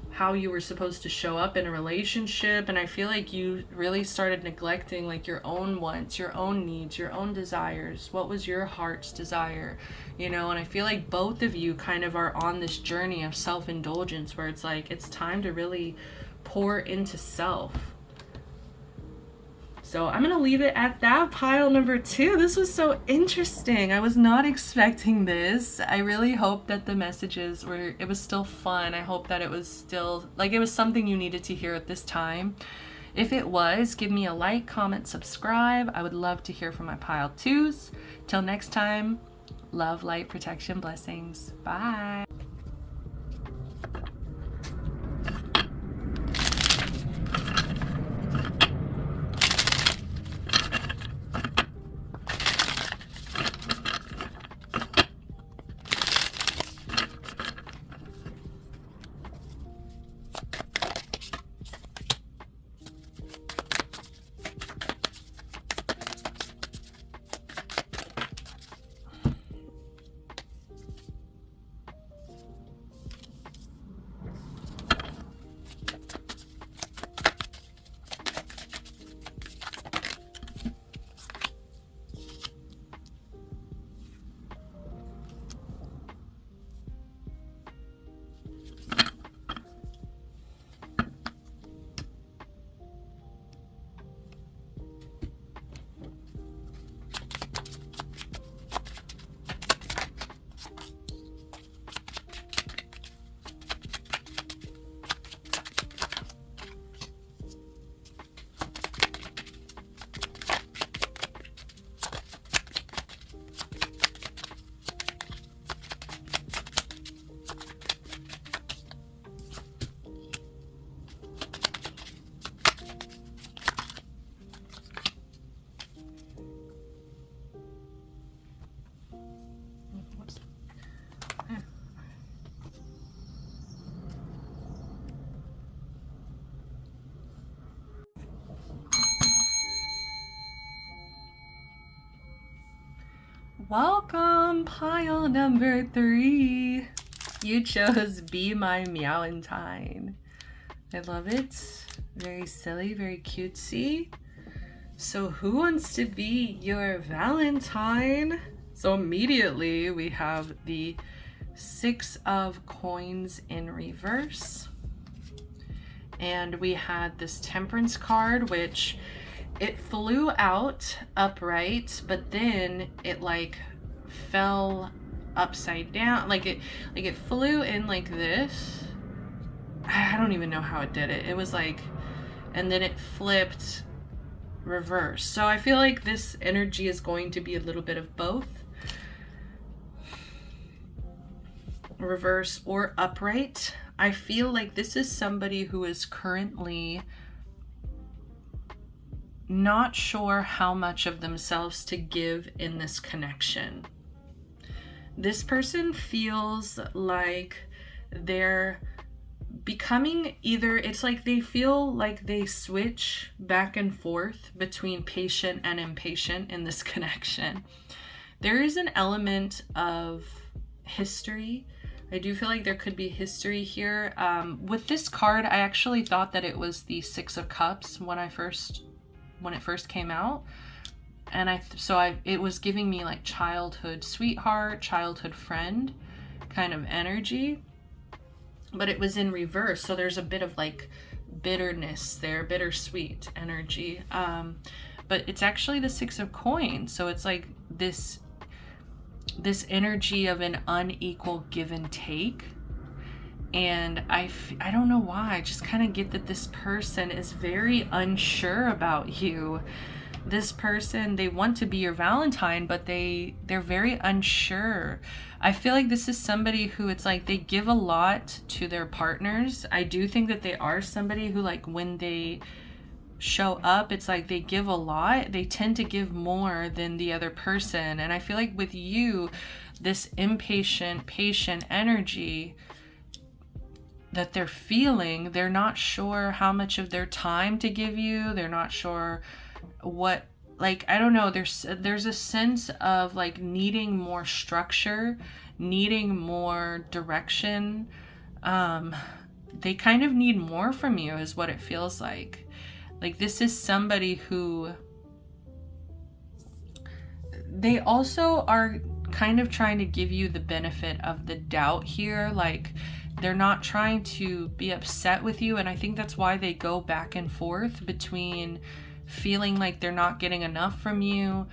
how you were supposed to show up in a relationship. And I feel like you really started neglecting like your own wants, your own needs, your own desires. What was your heart's desire, you know? And I feel like both of you kind of are on this journey of self-indulgence where it's like it's time to really pour into self. So I'm going to leave it at that, pile number 2. This was so interesting. I was not expecting this. I really hope that the messages it was still fun. I hope that it was still, like it was something you needed to hear at this time. If it was, give me a like, comment, subscribe. I would love to hear from my pile 2s. Till next time, love, light, protection, blessings. Bye. Welcome, pile number 3. You chose Be My Valentine. I love it. Very silly, very cutesy. So who wants to be your Valentine? So immediately we have the 6 of Coins in reverse. And we had this Temperance card, which it flew out upright, but then it like fell upside down. Like it flew in like this. I don't even know how it did it. It was like, and then it flipped reverse. So I feel like this energy is going to be a little bit of both. Reverse or upright. I feel like this is somebody who is currently not sure how much of themselves to give in this connection. This person feels like they're becoming either, it's like they feel like they switch back and forth between patient and impatient in this connection. There is an element of history. I do feel like there could be history here. With this card, I actually thought that it was the 6 of Cups when it first came out, and it was giving me like childhood sweetheart, childhood friend kind of energy, but it was in reverse, so there's a bit of like bitterness there, bittersweet energy, but it's actually the 6 of Coins, so it's like this energy of an unequal give and take. And I don't know why, I just kind of get that this person is very unsure about you. This person, they want to be your Valentine, but they're very unsure. I feel like this is somebody who, it's like they give a lot to their partners. I do think that they are somebody who, like, when they show up, it's like they give a lot. They tend to give more than the other person. And I feel like with you, this impatient, patient energy that they're feeling, they're not sure how much of their time to give you. They're not sure what, like, I don't know, there's a sense of like needing more structure, needing more direction. They kind of need more from you is what it feels like. Like, this is somebody who, they also are kind of trying to give you the benefit of the doubt here. Like, they're not trying to be upset with you, and I think that's why they go back and forth between feeling like they're not getting enough from you,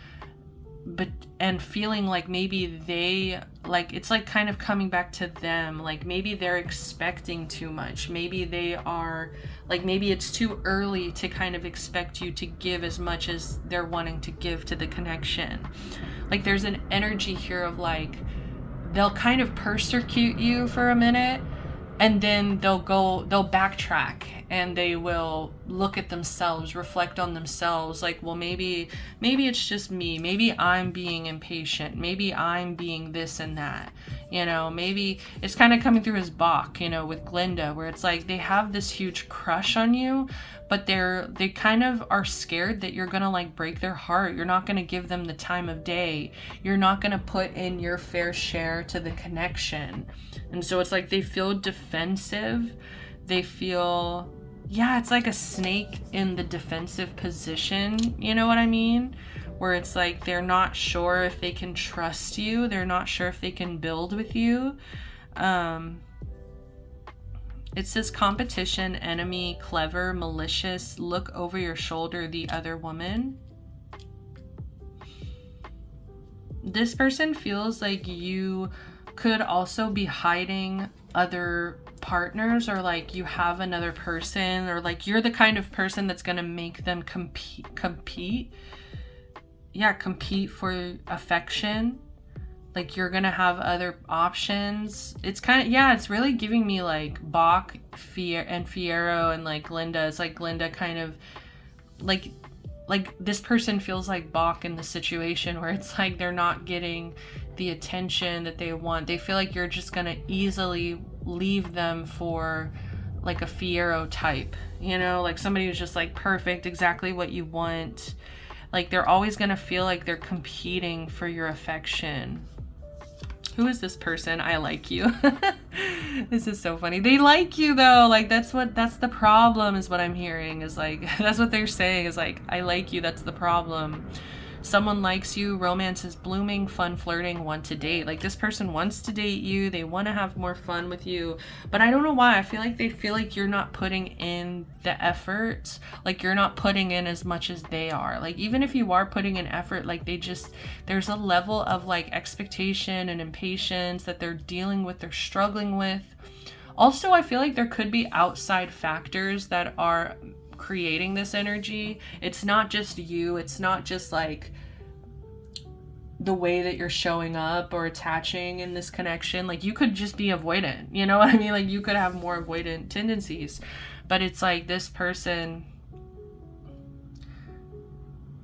and feeling like maybe they, like, it's like kind of coming back to them, like maybe they're expecting too much, maybe they are, like, maybe it's too early to kind of expect you to give as much as they're wanting to give to the connection. Like, there's an energy here of like, they'll kind of persecute you for a minute, and then they'll backtrack, and they will look at themselves, reflect on themselves, like, well, maybe it's just me, maybe I'm being impatient, maybe I'm being this and that, you know, maybe it's kind of coming through as Bach, you know, with Glinda, where it's like they have this huge crush on you, but they kind of are scared that you're gonna like break their heart. You're not gonna give them the time of day. You're not gonna put in your fair share to the connection. And so it's like they feel defensive. They feel, yeah, it's like a snake in the defensive position. You know what I mean? Where it's like they're not sure if they can trust you. They're not sure if they can build with you. It says competition, enemy, clever, malicious, look over your shoulder, the other woman. This person feels like you could also be hiding other partners, or like you have another person, or like you're the kind of person that's going to make them compete for affection. Like, you're gonna have other options. It's kind of, yeah, it's really giving me like Bach, Fierro, and like Glinda. It's like Glinda kind of like this person feels like Bach in the situation, where it's like they're not getting the attention that they want. They feel like you're just gonna easily leave them for like a Fierro type, you know, like somebody who's just like perfect, exactly what you want. Like they're always going to feel like they're competing for your affection. Who is this person? I like you. This is so funny. They like you though. Like that's the problem is what I'm hearing is like, that's what they're saying is like, I like you. That's the problem. Someone likes you, romance is blooming, fun flirting, want to date. Like this person wants to date you, they want to have more fun with you, but I don't know why. I feel like they feel like you're not putting in the effort, like you're not putting in as much as they are. Like even if you are putting in effort, like there's a level of like expectation and impatience that they're dealing with, they're struggling with. Also, I feel like there could be outside factors that are creating this energy. It's not just you. It's not just like the way that you're showing up or attaching in this connection. Like you could just be avoidant, you know what I mean? Like you could have more avoidant tendencies, but it's like this person,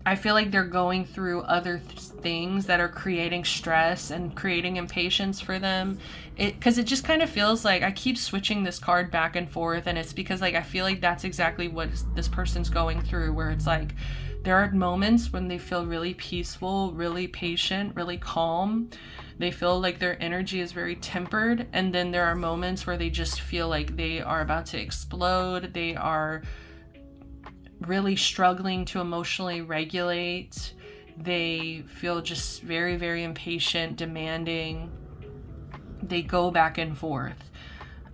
I feel like they're going through other things that are creating stress and creating impatience for them. Because it just kind of feels like I keep switching this card back and forth, and it's because like I feel like that's exactly what this person's going through, where it's like there are moments when they feel really peaceful, really patient, really calm. They feel like their energy is very tempered, and then there are moments where they just feel like they are about to explode. They are really struggling to emotionally regulate. They feel just very, very impatient, demanding. They go back and forth.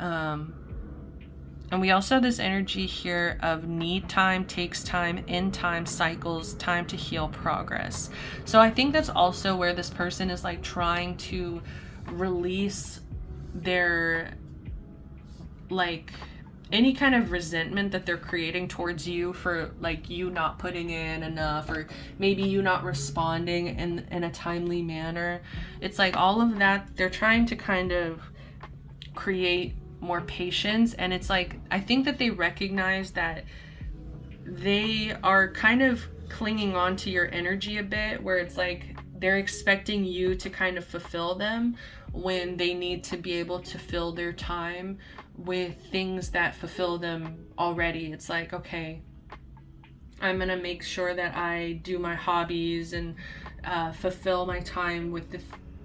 And we also have this energy here of need time, takes time, in time, cycles, time to heal, progress. So I think that's also where this person is like trying to release their like any kind of resentment that they're creating towards you for like you not putting in enough, or maybe you not responding in a timely manner. It's like all of that, they're trying to kind of create more patience. And it's like, I think that they recognize that they are kind of clinging on to your energy a bit, where it's like they're expecting you to kind of fulfill them when they need to be able to fill their time with things that fulfill them already. It's like, okay, I'm gonna make sure that I do my hobbies and fulfill my time with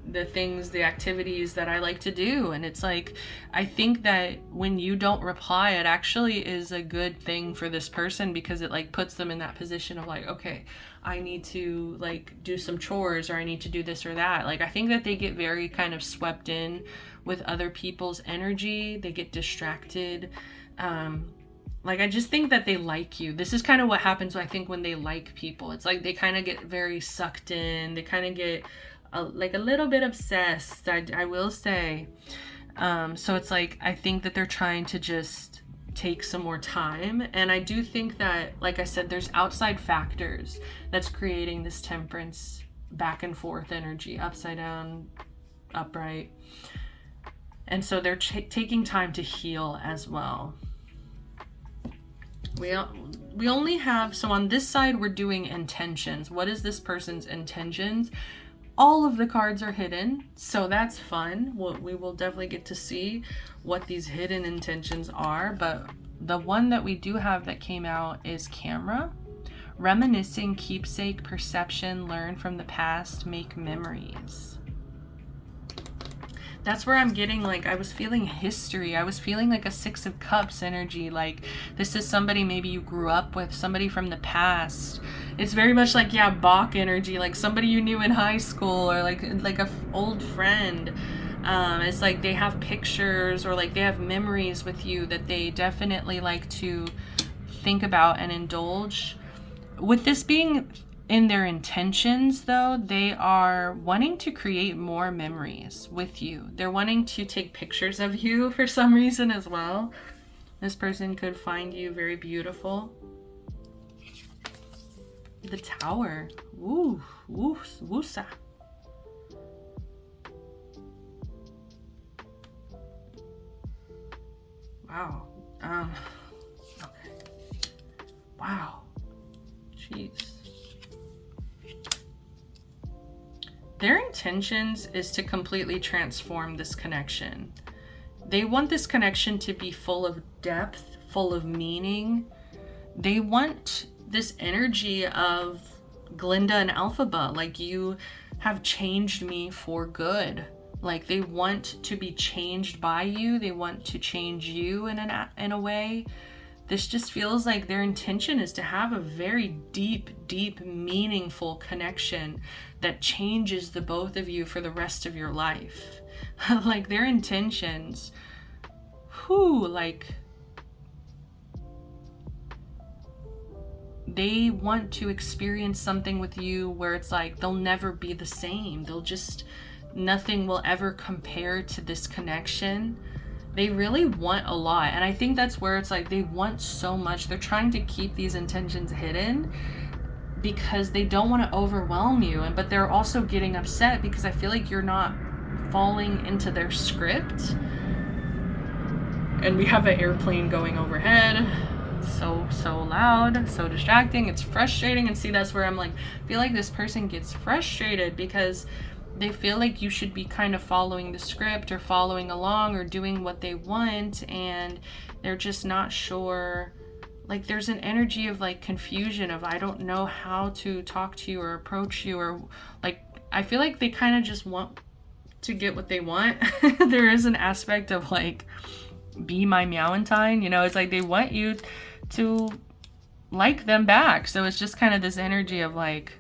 the things, the activities that I like to do. And it's like, I think that when you don't reply, it actually is a good thing for this person, because it like puts them in that position of like, okay, I need to like do some chores, or I need to do this or that. Like I think that they get very kind of swept in with other people's energy. They get distracted. Like I just think that they like you. This is kind of what happens, I think, when they like people. It's like they kind of get very sucked in. They kind of get like a little bit obsessed, I will say. So it's like, I think that they're trying to just take some more time. And I do think that, like I said, there's outside factors that's creating this temperance back and forth energy, upside down, upright. And so they're taking time to heal as well. We only have, so on this side, we're doing intentions. What is this person's intentions? All of the cards are hidden, so that's fun. We will definitely get to see what these hidden intentions are, but the one that we do have that came out is camera. Reminiscing, keepsake, perception, learn from the past, make memories. That's where I'm getting, like, I was feeling history. I was feeling like a Six of Cups energy. Like, this is somebody maybe you grew up with, somebody from the past. It's very much like, yeah, Bach energy, like somebody you knew in high school, or like a old friend. It's like they have pictures, or like they have memories with you that they definitely like to think about and indulge. With this being in their intentions, though, they are wanting to create more memories with you. They're wanting to take pictures of you for some reason as well. This person could find you very beautiful. The Tower. Ooh, woosa. Wow. Okay. Wow. Jeez. Their intentions is to completely transform this connection. They want this connection to be full of depth, full of meaning. They want this energy of Glinda and Alphaba, like you have changed me for good. Like they want to be changed by you. They want to change you in a way. This just feels like their intention is to have a very deep, meaningful connection that changes the both of you for the rest of your life. Like their intentions, like they want to experience something with you where it's like they'll never be the same. Nothing will ever compare to this connection. They really want a lot, and I think that's where it's like they want so much. They're trying to keep these intentions hidden because they don't want to overwhelm you, but they're also getting upset because I feel like you're not falling into their script. And we have an airplane going overhead. So loud, so distracting. It's frustrating. And see, that's where I'm like, I feel like this person gets frustrated because they feel like you should be kind of following the script or following along or doing what they want, and they're just not sure. Like there's an energy of like confusion of I don't know how to talk to you or approach you, or like I feel like they kind of just want to get what they want. There is an aspect of like, be my Valentine, it's like they want you to like them back. So it's just kind of this energy of like,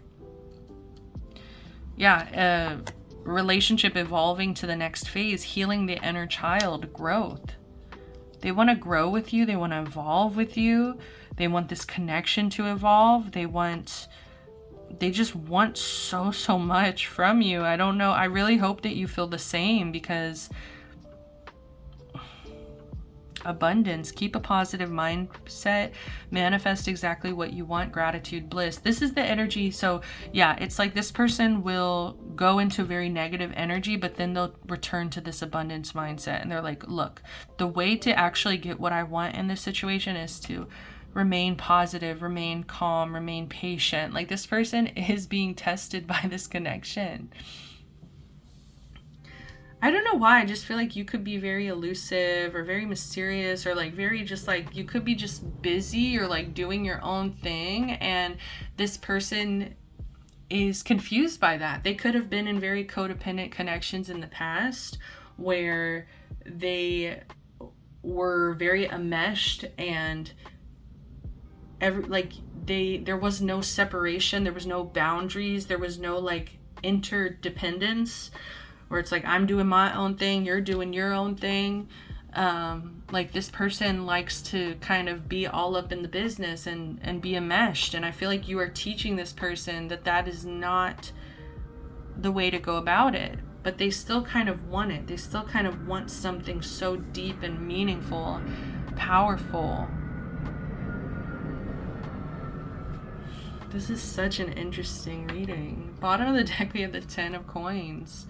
relationship evolving to the next phase, healing the inner child, growth. They want to grow with you. They want to evolve with you. They want this connection to evolve. They just want so much from you. I don't know. I really hope that you feel the same, because abundance, keep a positive mindset, manifest exactly what you want, gratitude, bliss. This is the energy. So yeah, it's like this person will go into very negative energy, but then they'll return to this abundance mindset, and they're like, look, the way to actually get what I want in this situation is to remain positive, remain calm, remain patient. Like this person is being tested by this connection. I don't know why. I just feel like you could be very elusive or very mysterious, or like very just like you could be just busy or like doing your own thing, and this person is confused by that. They could have been in very codependent connections in the past where they were very enmeshed, and there was no separation, there was no boundaries, there was no like interdependence, where it's like I'm doing my own thing, you're doing your own thing. Like this person likes to kind of be all up in the business and be enmeshed. And I feel like you are teaching this person that is not the way to go about it. But they still kind of want it. They still kind of want something so deep and meaningful, powerful. This is such an interesting reading. Bottom of the deck, we have the 10 of Coins.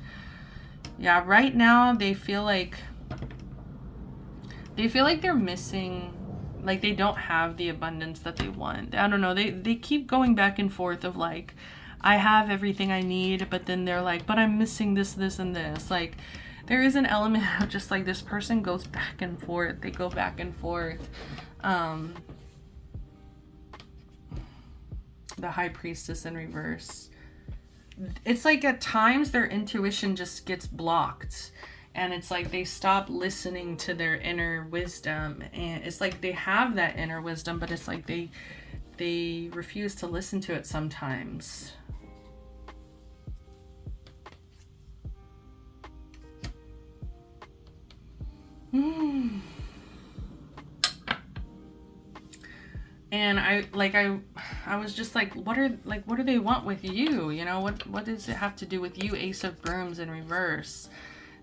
Yeah, right now they feel like they're missing, like they don't have the abundance that they want. I don't know, they keep going back and forth of like, I have everything I need, but then they're like, but I'm missing this, and this. Like there is an element of just like this person goes back and forth. They go back and forth. The High Priestess in reverse. It's like at times their intuition just gets blocked, and it's like they stop listening to their inner wisdom, and it's like they have that inner wisdom, but it's like they refuse to listen to it sometimes. And I was just like, what do they want with you? What does it have to do with you? Ace of Brooms in reverse.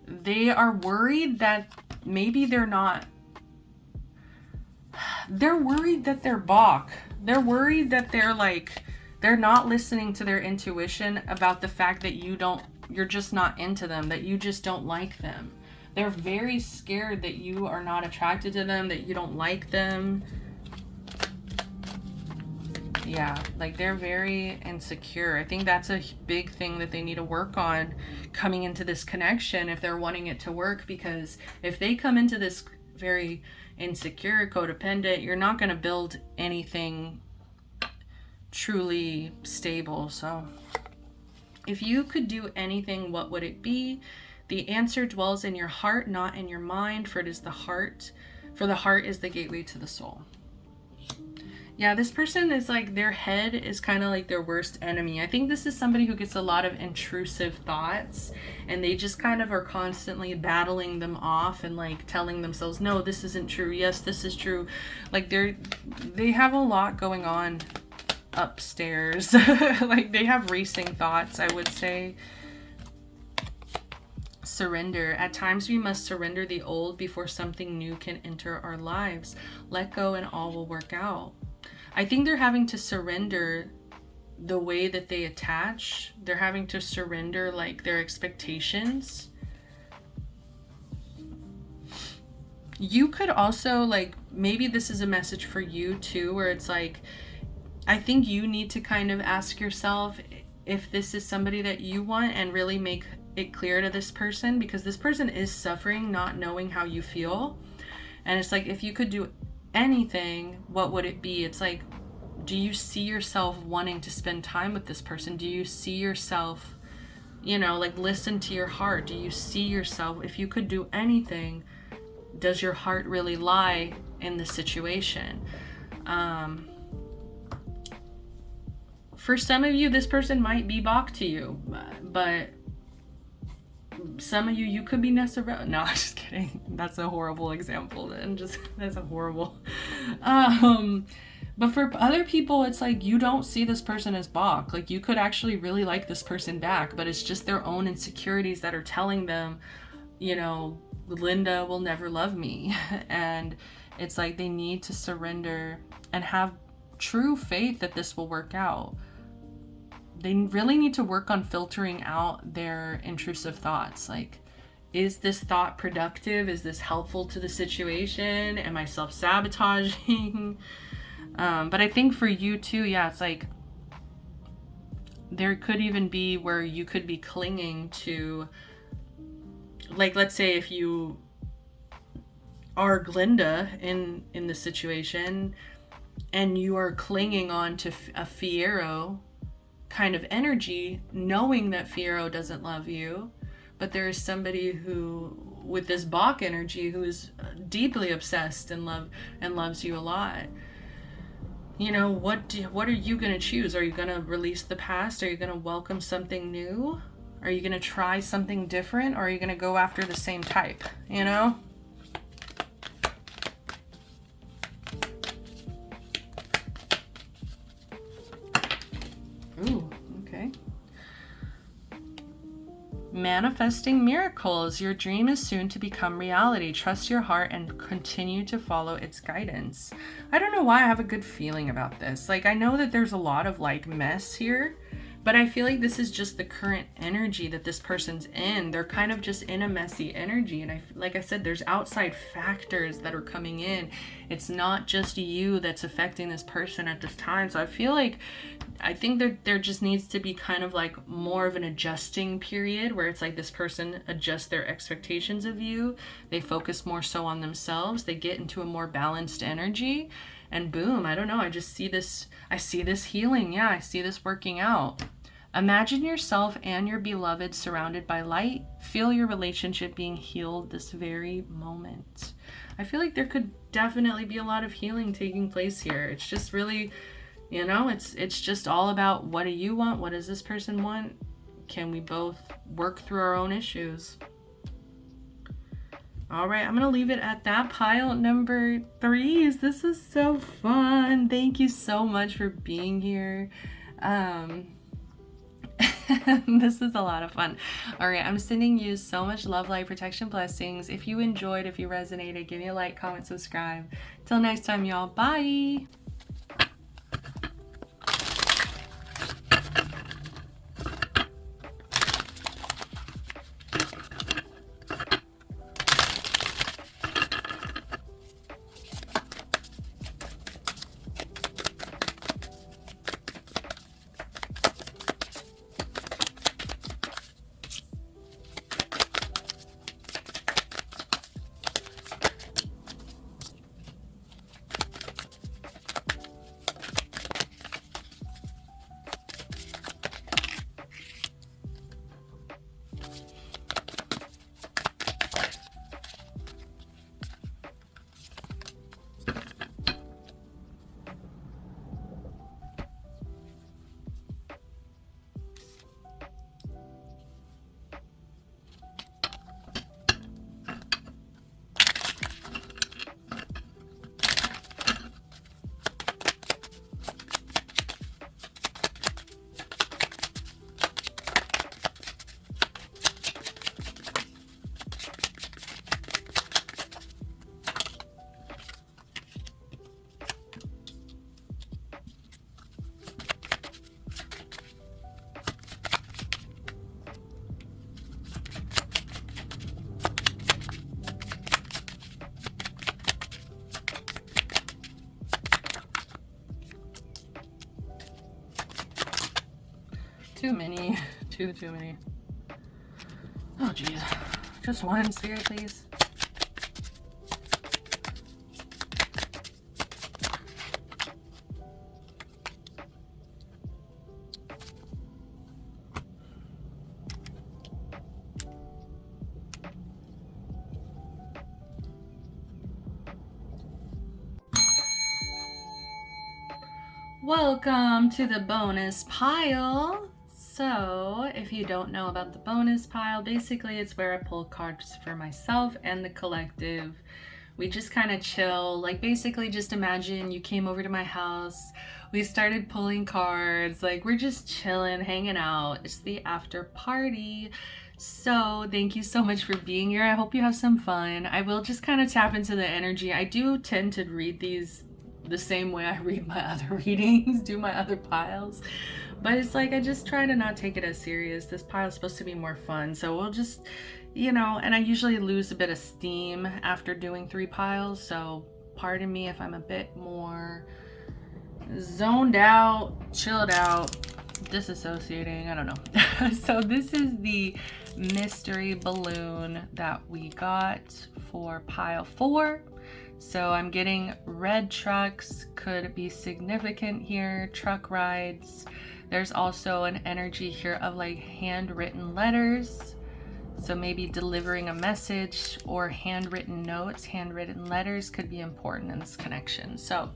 They are worried that maybe they're worried that they're balk. They're worried that they're not listening to their intuition about the fact that you're just not into them, that you just don't like them. They're very scared that you are not attracted to them, that you don't like them. Yeah, like they're very insecure. I think that's a big thing that they need to work on coming into this connection if they're wanting it to work, because if they come into this very insecure, codependent, you're not going to build anything truly stable. So if you could do anything, what would it be? The answer dwells in your heart, not in your mind, for it is the heart. For the heart is the gateway to the soul. Yeah, this person is like, their head is kind of like their worst enemy. I think this is somebody who gets a lot of intrusive thoughts, and they just kind of are constantly battling them off and like telling themselves, no, this isn't true. Yes, this is true. Like they have a lot going on upstairs. Like they have racing thoughts, I would say. Surrender. At times we must surrender the old before something new can enter our lives. Let go and all will work out. I think they're having to surrender the way that they attach. They're having to surrender like their expectations. You could also, like, maybe this is a message for you too, where it's like, I think you need to kind of ask yourself if this is somebody that you want, and really make it clear to this person, because this person is suffering, not knowing how you feel. And it's like, if you could do anything, what would it be? It's like, do you see yourself wanting to spend time with this person? Do you see yourself, you know, like, listen to your heart? Do you see yourself, if you could do anything, does your heart really lie in the situation? For some of you, this person might be Bach to you, but some of you could be Nessa. No, I'm just kidding. That's a horrible example. And that's a horrible. But for other people, it's like, you don't see this person as Bach. Like, you could actually really like this person back, but it's just their own insecurities that are telling them, you know, Linda will never love me. And it's like, they need to surrender and have true faith that this will work out. They really need to work on filtering out their intrusive thoughts. Like, is this thought productive? Is this helpful to the situation? Am I self-sabotaging? But I think for you too, yeah, it's like, there could even be where you could be clinging to, like, let's say if you are Glinda in the situation, and you are clinging on to a Fiyero kind of energy, knowing that Fiyero doesn't love you, but there is somebody who, with this Bach energy, who is deeply obsessed and loves you a lot. You know, what are you going to choose? Are you going to release the past? Are you going to welcome something new? Are you going to try something different? Or are you going to go after the same type, you know? Ooh, okay. Manifesting miracles. Your dream is soon to become reality. Trust your heart and continue to follow its guidance. I don't know why I have a good feeling about this. Like, I know that there's a lot of like mess here, but I feel like this is just the current energy that this person's in. They're kind of just in a messy energy. And like I said, there's outside factors that are coming in. It's not just you that's affecting this person at this time. So I think that there just needs to be kind of like more of an adjusting period, where it's like this person adjusts their expectations of you. They focus more so on themselves. They get into a more balanced energy, and boom, I don't know. I see this healing. Yeah, I see this working out. Imagine yourself and your beloved surrounded by light. Feel your relationship being healed this very moment. I feel like there could definitely be a lot of healing taking place here. It's just really, you know, it's just all about, what do you want? What does this person want? Can we both work through our own issues? All right, I'm going to leave it at that. Pile number 3. This is so fun. Thank you so much for being here. This is a lot of fun. All right, I'm sending you so much love, light, protection, blessings. If you enjoyed, if you resonated, give me a like, comment, subscribe. Till next time, y'all. Bye. Too many. Too many. Oh, geez. Just one, Spirit, please. Welcome to the bonus pile. So, if you don't know about the bonus pile, basically it's where I pull cards for myself and the collective. We just kind of chill. Like, basically just imagine you came over to my house. We started pulling cards. Like, we're just chilling, hanging out. It's the after party. So thank you so much for being here. I hope you have some fun. I will just kind of tap into the energy. I do tend to read these the same way I read my other readings, do my other piles. But it's like, I just try to not take it as serious. This pile is supposed to be more fun. So we'll just, you know, and I usually lose a bit of steam after doing 3 piles. So pardon me if I'm a bit more zoned out, chilled out, disassociating, I don't know. So this is the mystery balloon that we got for pile 4. So I'm getting red trucks, could be significant here, truck rides. There's also an energy here of like handwritten letters. So maybe delivering a message or handwritten notes, handwritten letters could be important in this connection. So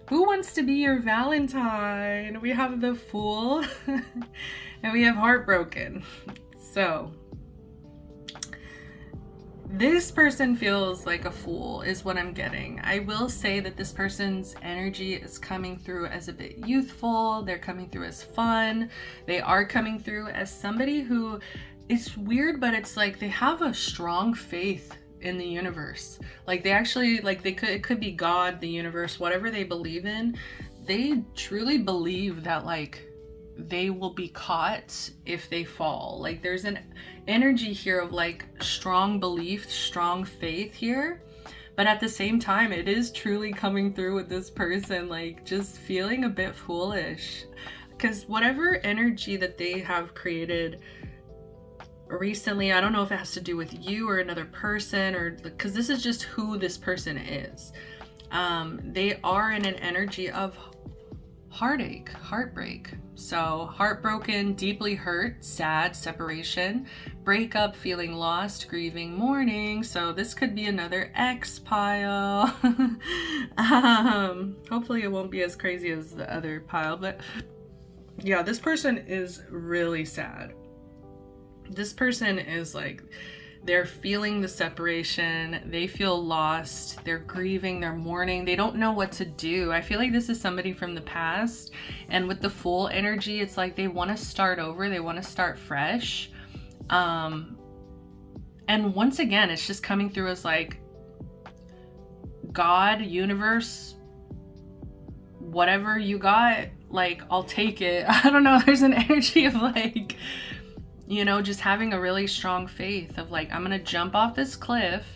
who wants to be your Valentine? We have the Fool and we have Heartbroken. So this person feels like a fool is what I'm getting. I will say that this person's energy is coming through as a bit youthful. They're coming through as fun. They are coming through as somebody who, it's weird, but it's like they have a strong faith in the universe. Like they actually, like it could be God, the universe, whatever they believe in. They truly believe that like they will be caught if they fall. Like there's an energy here of like strong belief, strong faith here, but at the same time it is truly coming through with this person like just feeling a bit foolish, because whatever energy that they have created recently, I don't know if it has to do with you or another person, or because this is just who this person is. They are in an energy of heartache, heartbreak. So heartbroken, deeply hurt, sad, separation, breakup, feeling lost, grieving, mourning. So this could be another X pile. Hopefully it won't be as crazy as the other pile, but yeah, this person is really sad. This person is like, they're feeling the separation, they feel lost, they're grieving, they're mourning, they don't know what to do. I feel like this is somebody from the past, and with the Fool energy, it's like they want to start over, they want to start fresh. And once again, it's just coming through as like God, universe, whatever you got, like I'll take it. I don't know, there's an energy of like, you know, just having a really strong faith of like, I'm gonna jump off this cliff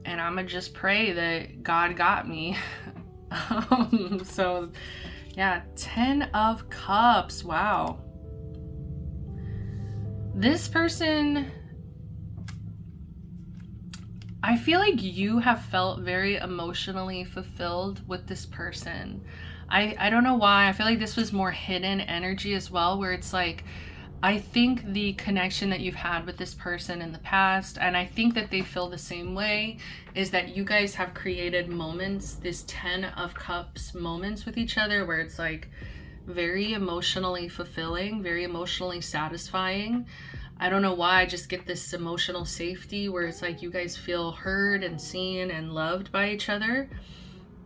and I'm gonna just pray that God got me. So yeah, 10 of Cups. Wow. This person, I feel like you have felt very emotionally fulfilled with this person. I don't know why. I feel like this was more hidden energy as well, where it's like, I think the connection that you've had with this person in the past, and I think that they feel the same way, is that you guys have created moments, this 10 of Cups moments with each other, where it's like very emotionally fulfilling, very emotionally satisfying. I don't know why, I just get this emotional safety where it's like you guys feel heard and seen and loved by each other.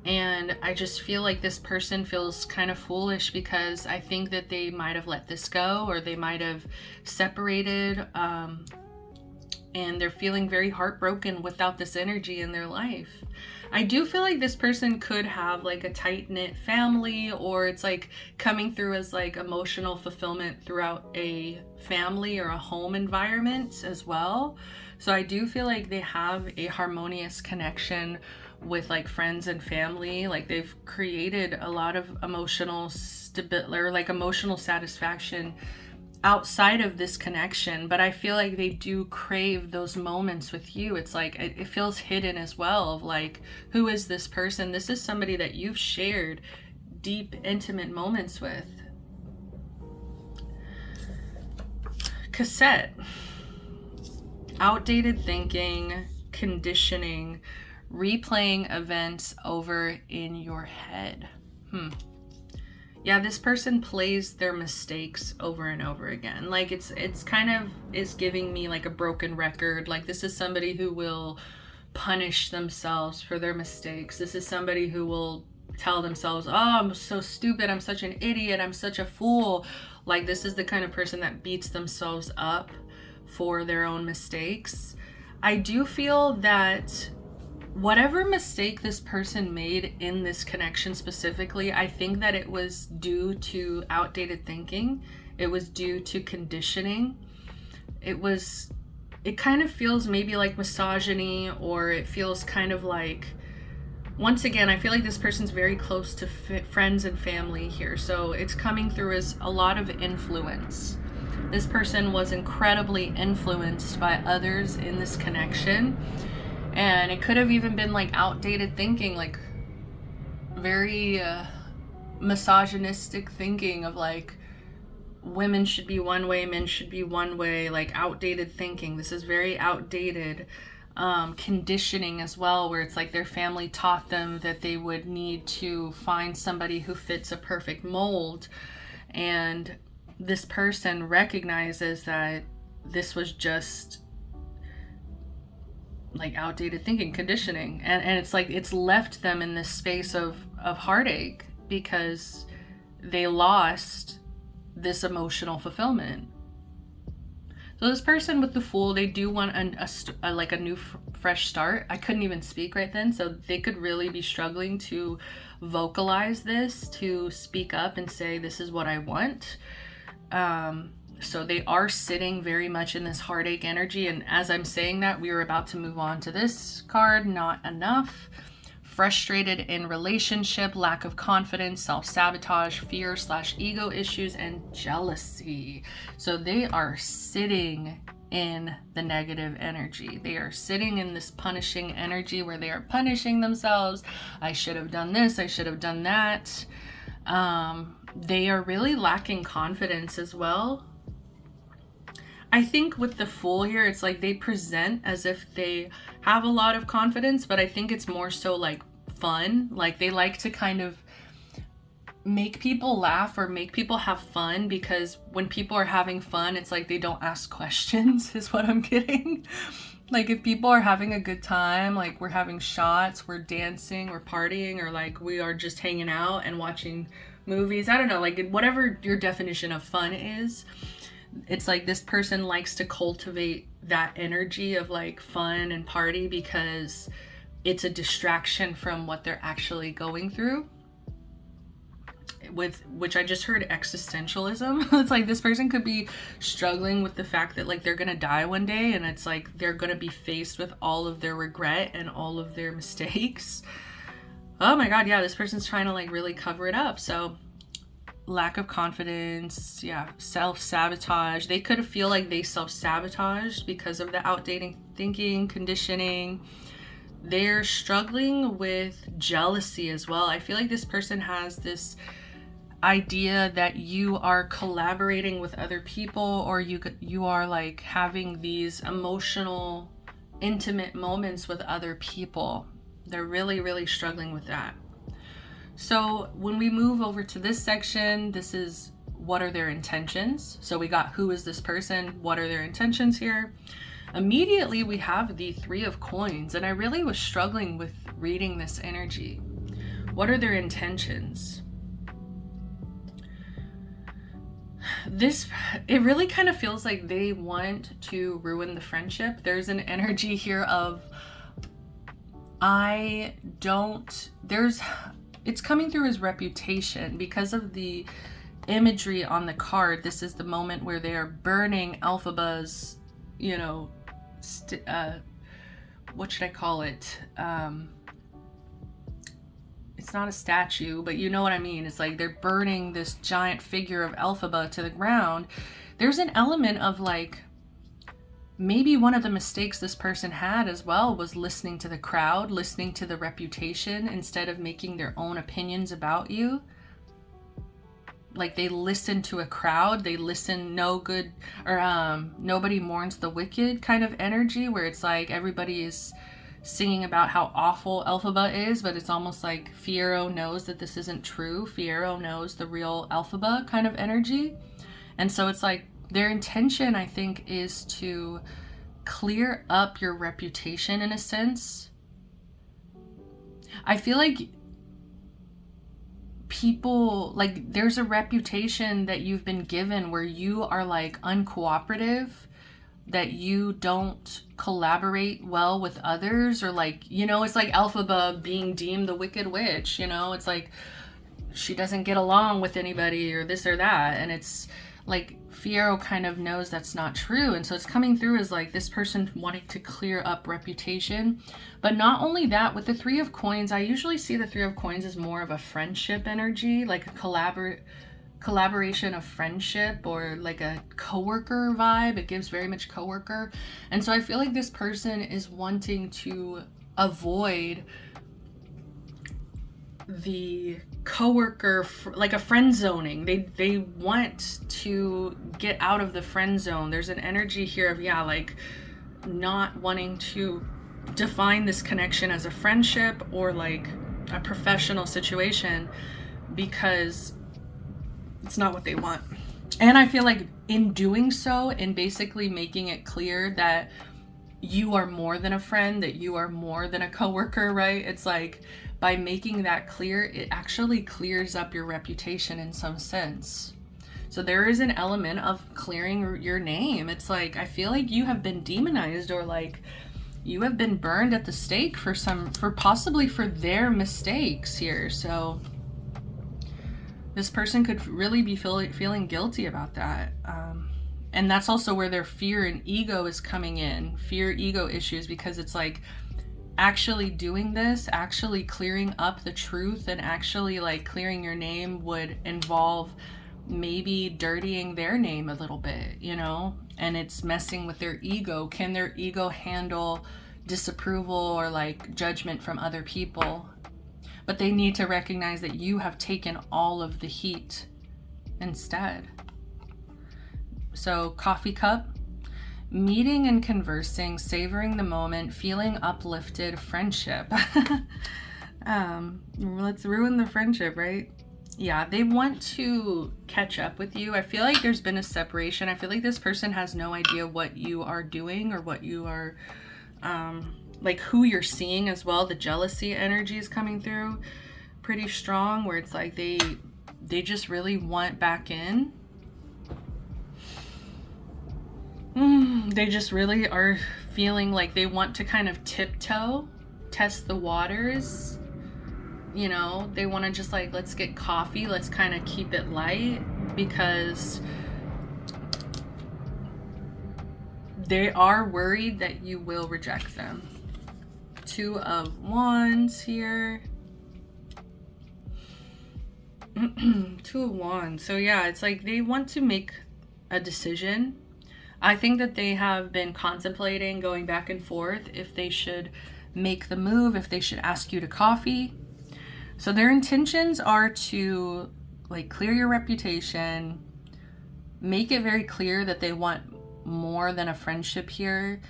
And I just feel like this person feels kind of foolish because I think that they might have let this go, or they might have separated, and they're feeling very heartbroken without this energy in their life. I do feel like this person could have like a tight-knit family, or it's like coming through as like emotional fulfillment throughout a family or a home environment as well. So I do feel like they have a harmonious connection with like friends and family. Like they've created a lot of emotional stability, or like emotional satisfaction outside of this connection, but I feel like they do crave those moments with you. It's like it feels hidden as well, of like, who is this person? This is somebody that you've shared deep, intimate moments with. Cassette. Outdated thinking, conditioning, replaying events over in your head. Yeah, this person plays their mistakes over and over again. Like it's kind of is giving me like a broken record. Like this is somebody who will punish themselves for their mistakes. This is somebody who will tell themselves, oh, I'm so stupid, I'm such an idiot, I'm such a fool. Like this is the kind of person that beats themselves up for their own mistakes. I do feel that whatever mistake this person made in this connection specifically, I think that it was due to outdated thinking. It was due to conditioning. It kind of feels maybe like misogyny, or it feels kind of like, once again, I feel like this person's very close to friends and family here. So it's coming through as a lot of influence. This person was incredibly influenced by others in this connection. And it could have even been like outdated thinking, like very misogynistic thinking of like women should be one way, men should be one way, like outdated thinking. This is very outdated. Conditioning as well, where it's like their family taught them that they would need to find somebody who fits a perfect mold. And this person recognizes that this was just like outdated thinking, conditioning, and it's like it's left them in this space of heartache because they lost this emotional fulfillment. So this person with the Fool, they do want a new fresh start. I couldn't even speak right then, so they could really be struggling to vocalize this, to speak up and say, this is what I want. So they are sitting very much in this heartache energy. And as I'm saying that, we are about to move on to this card, Not Enough. Frustrated in relationship, lack of confidence, self-sabotage, fear/ego issues, and jealousy. So they are sitting in the negative energy. They are sitting in this punishing energy where they are punishing themselves. I should have done this, I should have done that. They are really lacking confidence as well. I think with the Fool here, it's like they present as if they have a lot of confidence, but I think it's more so like fun. Like they like to kind of make people laugh or make people have fun, because when people are having fun, it's like they don't ask questions is what I'm getting. Like if people are having a good time, like we're having shots, we're dancing, we're partying, or like we are just hanging out and watching movies. I don't know, like whatever your definition of fun is. It's like this person likes to cultivate that energy of like fun and party because it's a distraction from what they're actually going through. With which I just heard existentialism. It's like this person could be struggling with the fact that like they're gonna die one day, and it's like they're gonna be faced with all of their regret and all of their mistakes. Oh my god, yeah, this person's trying to like really cover it up. So lack of confidence, yeah, self-sabotage. They could feel like they self-sabotaged because of the outdated thinking, conditioning. They're struggling with jealousy as well. I feel like this person has this idea that you are collaborating with other people, or you are like having these emotional, intimate moments with other people. They're really, really struggling with that. So when we move over to this section, this is what are their intentions. So we got who is this person, what are their intentions here. Immediately we have the Three of Coins, and I really was struggling with reading this energy. What are their intentions? It really kind of feels like they want to ruin the friendship. There's an energy here of it's coming through his reputation because of the imagery on the card. This is the moment where they are burning Elphaba's, you know, what should I call it? It's not a statue, but you know what I mean. It's like they're burning this giant figure of Elphaba to the ground. there's an element of like, maybe one of the mistakes this person had as well was listening to the crowd, listening to the reputation instead of making their own opinions about you. Like they listen to a crowd, they listen nobody mourns the wicked kind of energy, where it's like everybody is singing about how awful Elphaba is, but it's almost like Fiyero knows that this isn't true. Fiyero knows the real Elphaba kind of energy. And so it's like their intention, I think, is to clear up your reputation in a sense. I feel like people, like there's a reputation that you've been given where you are like uncooperative, that you don't collaborate well with others, or like, you know, it's like Elphaba being deemed the wicked witch, you know, it's like she doesn't get along with anybody or this or that. And it's like Fiyero kind of knows that's not true. And so it's coming through as like this person wanting to clear up reputation. But not only that, with the Three of Coins, I usually see the Three of Coins as more of a friendship energy, like a collaboration of friendship, or like a coworker vibe. It gives very much coworker. And so I feel like this person is wanting to avoid the coworker, like a friend zoning. They want to get out of the friend zone. There's an energy here of, yeah, like not wanting to define this connection as a friendship or like a professional situation, because it's not what they want. And I feel like in doing so, in basically making it clear that you are more than a friend, that you are more than a coworker, right? It's like by making that clear, it actually clears up your reputation in some sense. So there is an element of clearing your name. It's like, I feel like you have been demonized, or like you have been burned at the stake for possibly for their mistakes here. So this person could really be feeling guilty about that. And that's also where their fear and ego is coming in. Fear, ego issues, because it's like actually doing this, actually clearing up the truth and actually like clearing your name would involve maybe dirtying their name a little bit, you know? And it's messing with their ego. Can their ego handle disapproval or like judgment from other people? But they need to recognize that you have taken all of the heat instead. So coffee cup, meeting and conversing, savoring the moment, feeling uplifted, friendship. Let's ruin the friendship, right? Yeah, they want to catch up with you. I feel like there's been a separation. I feel like this person has no idea what you are doing or what you are, like who you're seeing as well. The jealousy energy is coming through pretty strong, where it's like they just really want back in. They just really are feeling like they want to kind of tiptoe, test the waters. You know, they want to just like, let's get coffee, let's kind of keep it light, because they are worried that you will reject them. Two of Wands here. Two of Wands. So yeah, it's like they want to make a decision. I think that they have been contemplating going back and forth if they should make the move, if they should ask you to coffee. So their intentions are to like clear your reputation, make it very clear that they want more than a friendship here.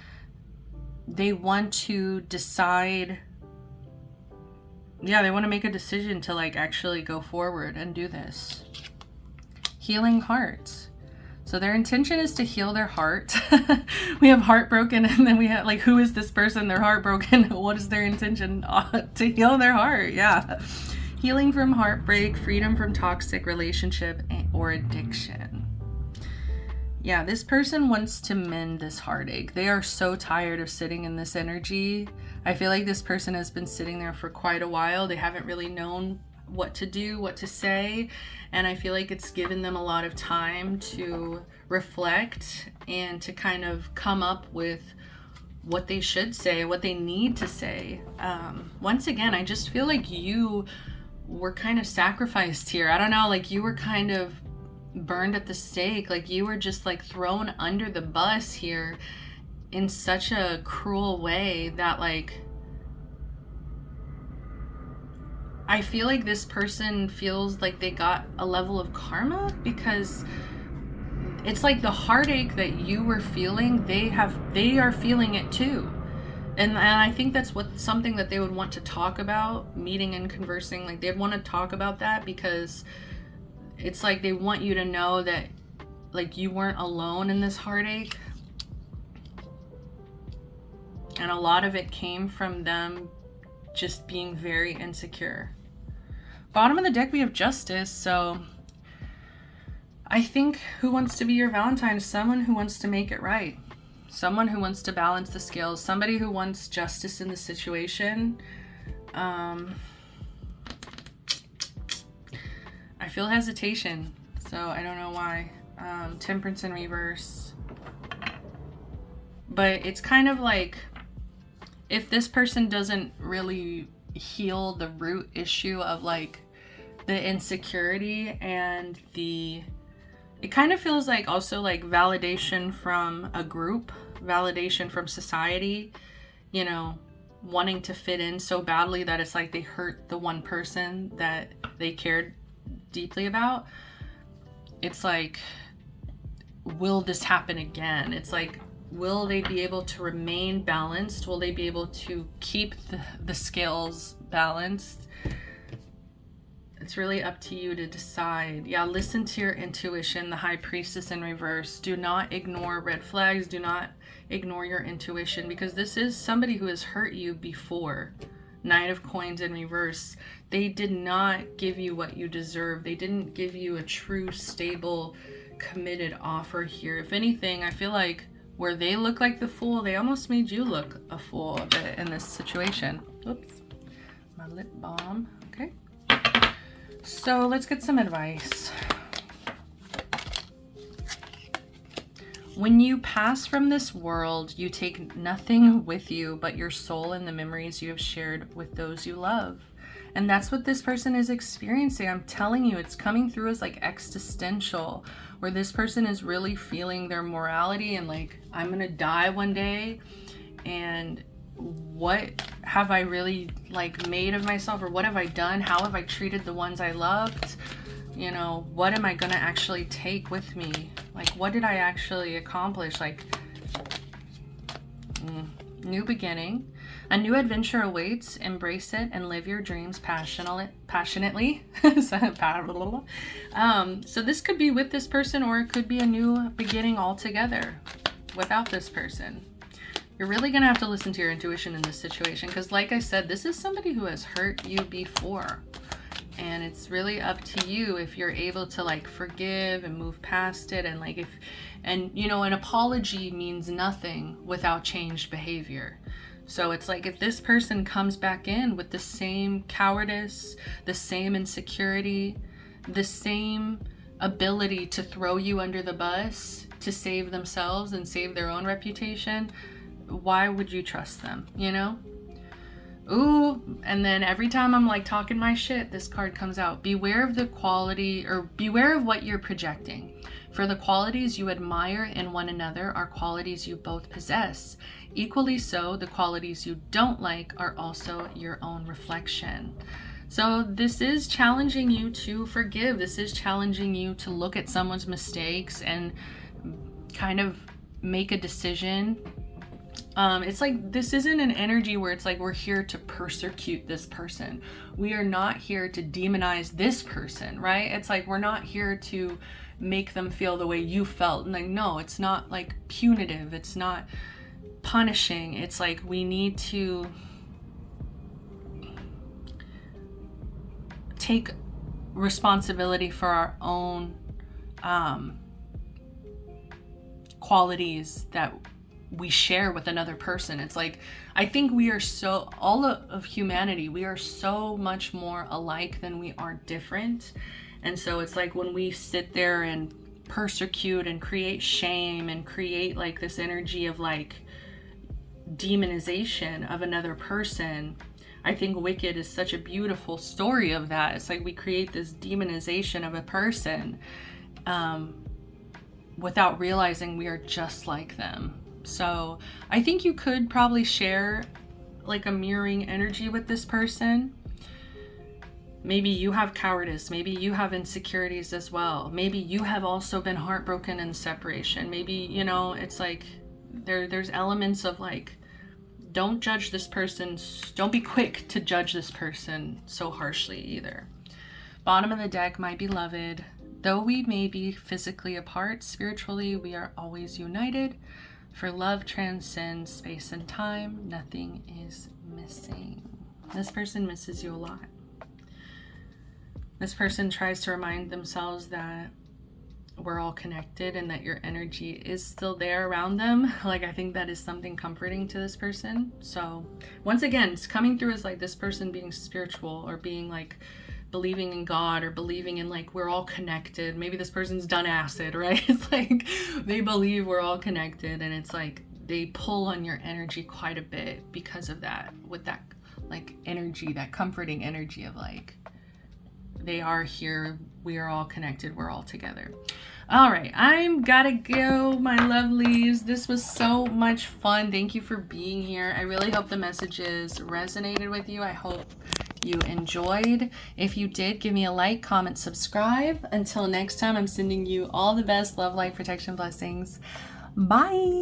They want to decide, yeah, they want to make a decision to like actually go forward and do this. Healing hearts. So their intention is to heal their heart. We have heartbroken, and then we have like, who is this person? They're heartbroken. What is their intention? To heal their heart. Yeah. Healing from heartbreak, freedom from toxic relationship or addiction. Yeah, this person wants to mend this heartache. They are so tired of sitting in this energy. I feel like this person has been sitting there for quite a while. They haven't really known what to do, what to say. And I feel like it's given them a lot of time to reflect and to kind of come up with what they should say, what they need to say. Once again, I just feel like you were kind of sacrificed here. I don't know, like you were kind of burned at the stake. Like, you were just like thrown under the bus here in such a cruel way that, like, I feel like this person feels like they got a level of karma, because it's like the heartache that you were feeling, they are feeling it too. And I think that's something that they would want to talk about, meeting and conversing. Like, they'd want to talk about that, because it's like they want you to know that, like, you weren't alone in this heartache. And a lot of it came from them just being very insecure. Bottom of the deck, we have Justice. So I think who wants to be your Valentine is someone who wants to make it right. Someone who wants to balance the scales. Somebody who wants justice in the situation. I feel hesitation, so I don't know why. Temperance in reverse. But it's kind of like, if this person doesn't really heal the root issue of, like, the insecurity and it kind of feels like also like validation from a group, validation from society, you know, wanting to fit in so badly that it's like they hurt the one person that they cared deeply about. It's like, will this happen again? It's like, will they be able to remain balanced? Will they be able to keep the scales balanced? It's really up to you to decide. Yeah, listen to your intuition, the High Priestess in reverse. Do not ignore red flags. Do not ignore your intuition, because this is somebody who has hurt you before. Knight of Coins in reverse. They did not give you what you deserve. They didn't give you a true, stable, committed offer here. If anything, I feel like where they look like the fool, they almost made you look a fool a bit in this situation. Oops, my lip balm. Okay. So let's get some advice. When you pass from this world, you take nothing with you but your soul and the memories you have shared with those you love. And that's what this person is experiencing. I'm telling you, it's coming through as like existential, where this person is really feeling their morality and like, I'm gonna die one day, and what have I really like made of myself, or what have I done? How have I treated the ones I loved? You know, what am I gonna actually take with me? Like, what did I actually accomplish? Like, new beginning. A new adventure awaits. Embrace it and live your dreams passionately. So this could be with this person, or it could be a new beginning altogether without this person. You're really going to have to listen to your intuition in this situation, because like I said, this is somebody who has hurt you before. And it's really up to you if you're able to like forgive and move past it. And like you know, an apology means nothing without changed behavior. So it's like, if this person comes back in with the same cowardice, the same insecurity, the same ability to throw you under the bus to save themselves and save their own reputation, why would you trust them, you know? Ooh, and then every time I'm like talking my shit, this card comes out. Beware of the quality, or beware of what you're projecting. For the qualities you admire in one another are qualities you both possess. Equally so, the qualities you don't like are also your own reflection. So this is challenging you to forgive. This is challenging you to look at someone's mistakes and kind of make a decision. It's like, this isn't an energy where it's like we're here to persecute this person. We are not here to demonize this person, right? It's like, we're not here to make them feel the way you felt. And like, no, it's not like punitive. It's not punishing. It's like, we need to take responsibility for our own qualities that we share with another person. It's like, I think we are so, all of humanity, we are so much more alike than we are different. And so it's like, when we sit there and persecute and create shame and create like this energy of like demonization of another person, I think Wicked is such a beautiful story of that. It's like, we create this demonization of a person, without realizing we are just like them. So I think you could probably share like a mirroring energy with this person. Maybe you have cowardice. Maybe you have insecurities as well. Maybe you have also been heartbroken in separation. Maybe, you know, it's like there's elements of like, don't judge this person. Don't be quick to judge this person so harshly either. Bottom of the deck, my beloved. Though we may be physically apart, spiritually we are always united. For love transcends space and time. Nothing is missing. This person misses you a lot. This person tries to remind themselves that we're all connected and that your energy is still there around them. Like, I think that is something comforting to this person. So once again, it's coming through as like this person being spiritual or being like believing in God or believing in like we're all connected. Maybe this person's done acid, right? It's like they believe we're all connected, and it's like they pull on your energy quite a bit because of that, with that like energy, that comforting energy of like they are here, we are all connected, we're all together. All right, I'm gotta go, my lovelies. This was so much fun. Thank you for being here. I really hope the messages resonated with you. I hope you enjoyed. If you did, give me a like, comment, subscribe. Until next time, I'm sending you all the best love, light, protection, blessings. Bye.